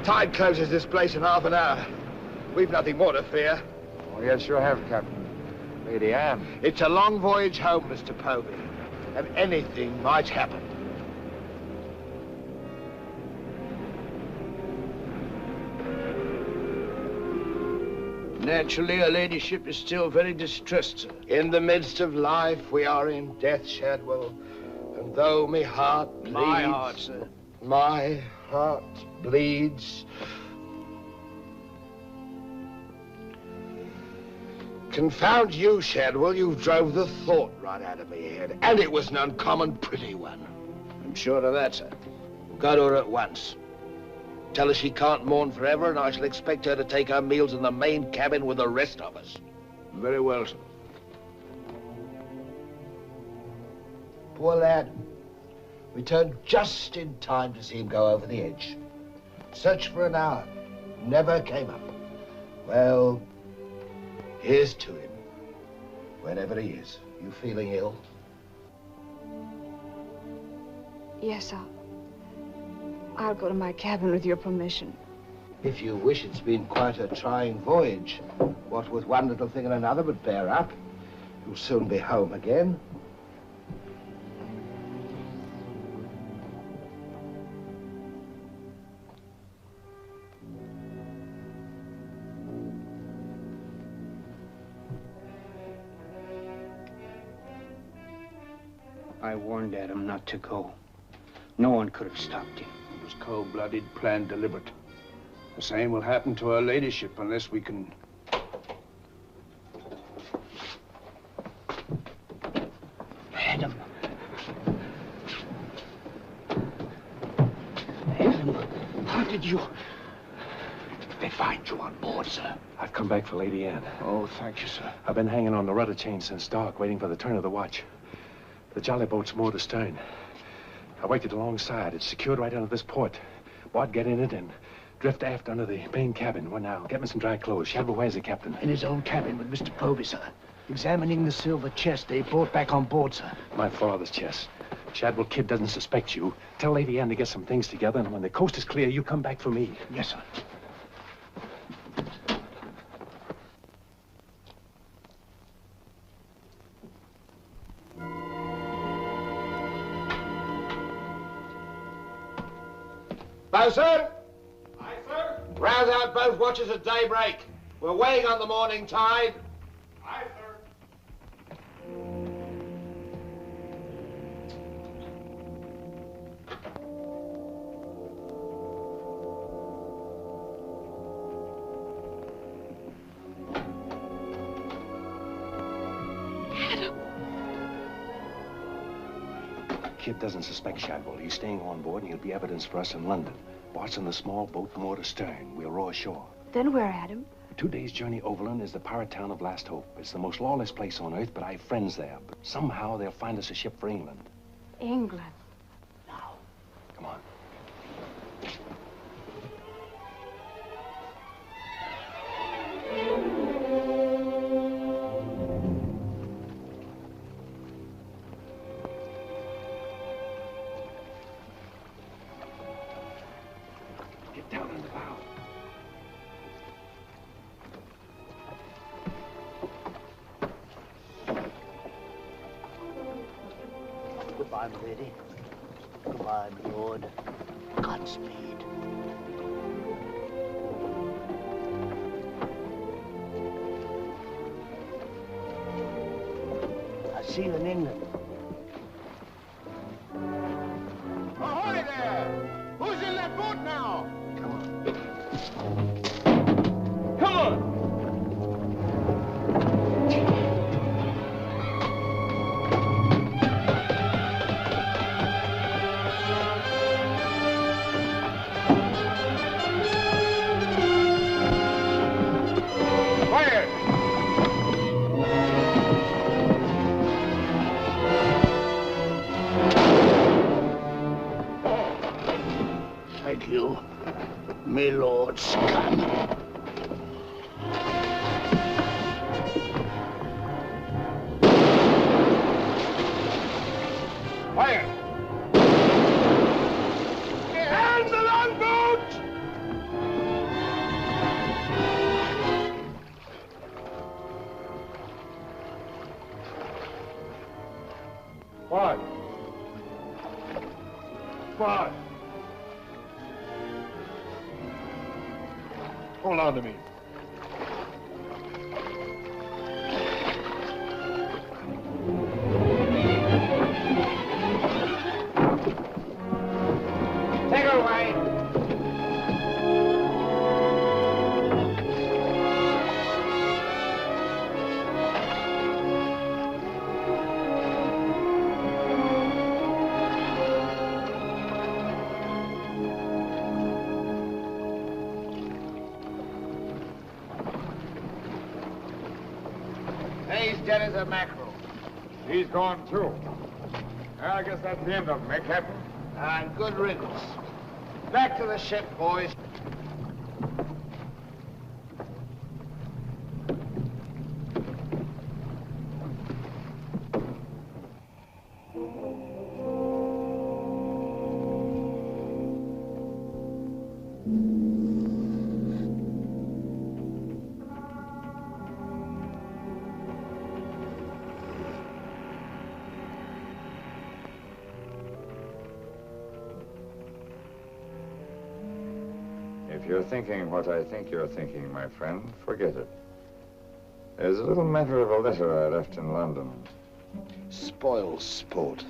Tide closes this place in half an hour. We've nothing more to fear. Oh, yes, you have, Captain. Lady Anne. It's a long voyage home, Mr. Povey, and anything might happen. Naturally, her ladyship is still very distressed, sir. In the midst of life, we are in death, Shadwell. And though my heart bleeds... My heart, sir. My heart bleeds. Confound you, Shadwell. You drove the thought right out of my head. And it was an uncommon pretty one. I'm sure of that, sir. Go to her at once. Tell her she can't mourn forever, and I shall expect her to take her meals in the main cabin with the rest of us. Very well, sir. Poor lad. We turned just in time to see him go over the edge. Searched for an hour. Never came up. Well, here's to him. Wherever he is. You feeling ill? Yes, I'll go to my cabin with your permission. If you wish, it's been quite a trying voyage. What with one little thing and another, but bear up. You'll soon be home again. I warned Adam not to go. No one could have stopped him. It was cold-blooded, planned, deliberate. The same will happen to her ladyship unless we can... Adam. Adam, how did you... They find you on board, sir. I've come back for Lady Anne. Oh, thank you, sir. I've been hanging on the rudder chain since dark, waiting for the turn of the watch. The jolly boat's moored astern. I waited alongside. It's secured right under this port. Boyd, get in it and Drift aft under the main cabin. Well, now, get me some dry clothes. Shadwell, where's the captain? In his own cabin with Mr. Povey, sir. Examining the silver chest they brought back on board, sir. My father's chest. Shadwell Kidd doesn't suspect you. Tell Lady Anne to get some things together, and when the coast is clear, you come back for me. Yes, sir. Bosun! Aye, sir? Rouse out both watches at daybreak. We're weighing on the morning tide. Aye, sir. Kidd doesn't suspect Shadwell. He's staying on board, and he'll be evidence for us in London. Watching the small boat moored astern. We'll row ashore. Then where, Adam? 2 days' journey overland is the pirate town of Last Hope. It's the most lawless place on earth, but I have friends there. But somehow they'll find us a ship for England. England. Come on. Get down in the bow. Goodbye, my lady. Goodbye, my lord. Godspeed. I'll see you in England. Ahoy there! Who's in that boat now? Come on! Thank you, my lord scum. Fire! And the longboat! What? What? Hold on to me. Take her away! He's dead as a mackerel. He's gone too. Well, I guess that's the end of him, eh, Captain? And good riddance. Back to the ship, boys. If you're thinking what I think you're thinking, my friend, forget it. There's a little matter of a letter I left in London. Spoil sport.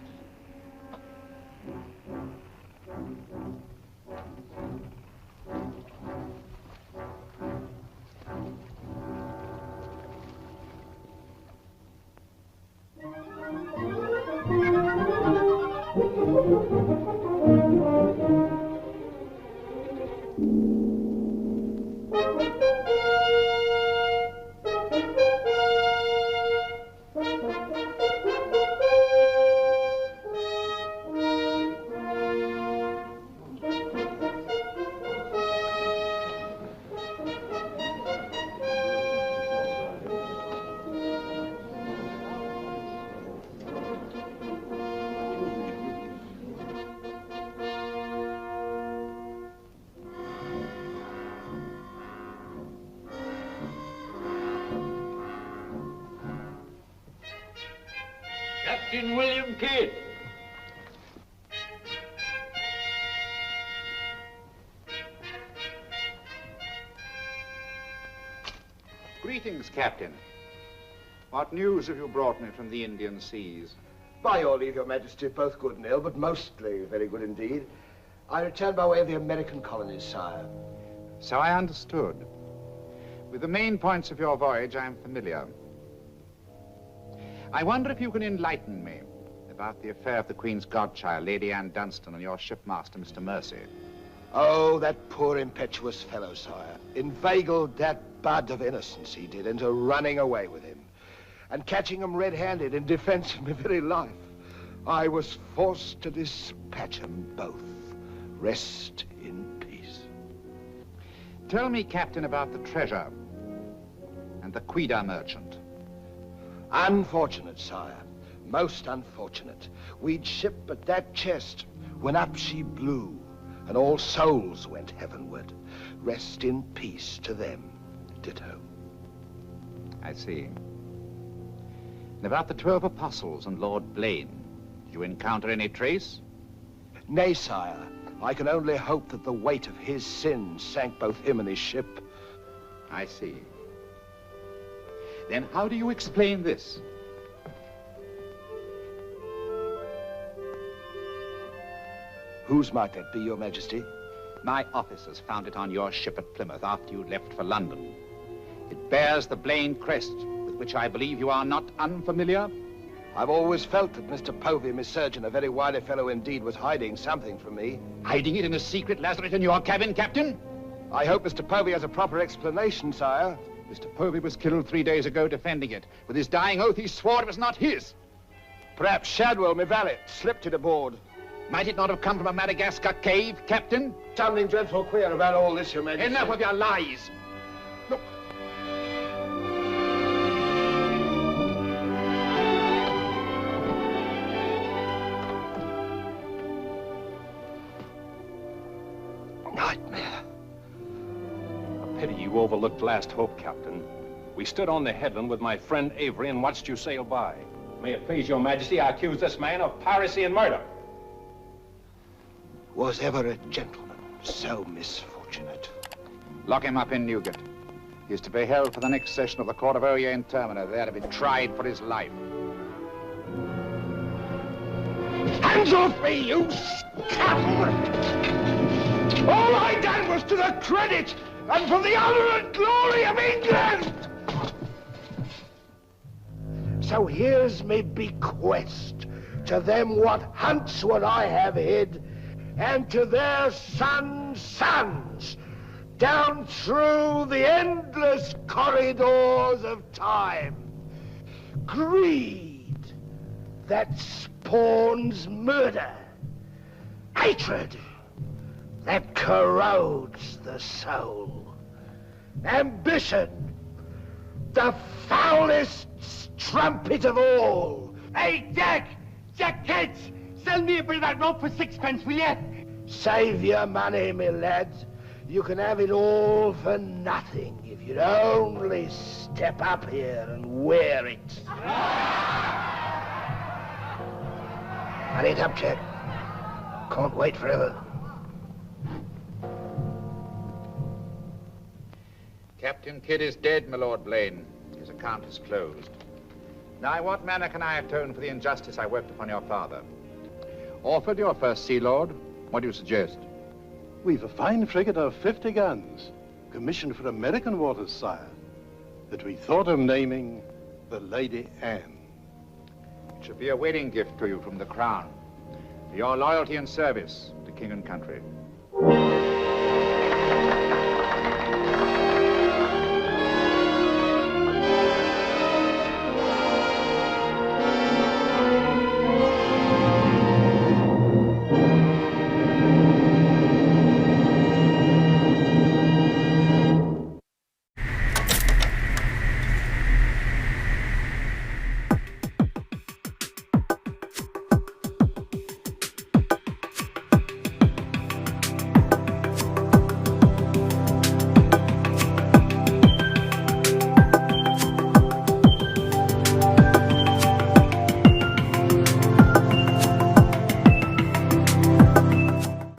Captain William Kidd. Greetings, Captain. What news have you brought me from the Indian seas? By your leave, Your Majesty, both good and ill, but mostly very good indeed. I return by way of the American colonies, sire. So I understood. With the main points of your voyage, I am familiar. I wonder if you can enlighten me about the affair of the Queen's godchild, Lady Anne Dunstan, and your shipmaster, Mr. Mercy. Oh, that poor impetuous fellow, sire. Inveigled that bud of innocence he did into running away with him. And catching him red-handed in defense of my very life, I was forced to dispatch them both. Rest in peace. Tell me, Captain, about the treasure and the Quida merchant. Unfortunate, sire. Most unfortunate. We'd ship but that chest when up she blew, and all souls went heavenward. Rest in peace to them. Ditto. I see. And about the 12 apostles and Lord Blaine, did you encounter any trace? Nay, sire. I can only hope that the weight of his sins sank both him and his ship. I see. Then how do you explain this? Whose might that be, Your Majesty? My officers found it on your ship at Plymouth after you left for London. It bears the Blaine crest, with which I believe you are not unfamiliar. I've always felt that Mr. Povey, my surgeon, a very wily fellow indeed, was hiding something from me. Hiding it in a secret lazaret in your cabin, Captain? I hope Mr. Povey has a proper explanation, sire. Mr. Povey was killed 3 days ago defending it. With his dying oath, he swore it was not his. Perhaps Shadwell, my valet, slipped it aboard. Might it not have come from a Madagascar cave, Captain? Something dreadful queer about all this, Your Majesty. Enough of your lies. Look. Nightmare. A pity you overlooked last hope, Captain. We stood on the headland with my friend Avery and watched you sail by. May it please your majesty, I accuse this man of piracy and murder. Was ever a gentleman so misfortunate? Lock him up in Newgate. He is to be held for the next session of the Court of Oyer in Termina, there to be tried for his life. Hands off me, you scoundrel! All I done was to the credit and for the honor and glory of England! So here's me bequest to them what hunts what I have hid, and to their sons, down through the endless corridors of time. Greed that spawns murder. Hatred that corrodes the soul. Ambition, the foulest strumpet of all. Hey, Jack! Jack Kidd! Sell me a bit of that rope for 6 will you? Save your money, me lads. You can have it all for nothing if you'd only step up here and wear it. Hurry it up, Jack. Can't wait forever. Captain Kidd is dead, my Lord Blaine. His account is closed. Now, in what manner can I atone for the injustice I worked upon your father? Orford, your first Sea Lord, what do you suggest? We've a fine frigate of 50 guns, commissioned for American waters, sire, that we thought of naming the Lady Anne. It should be a wedding gift to you from the Crown, for your loyalty and service to King and country.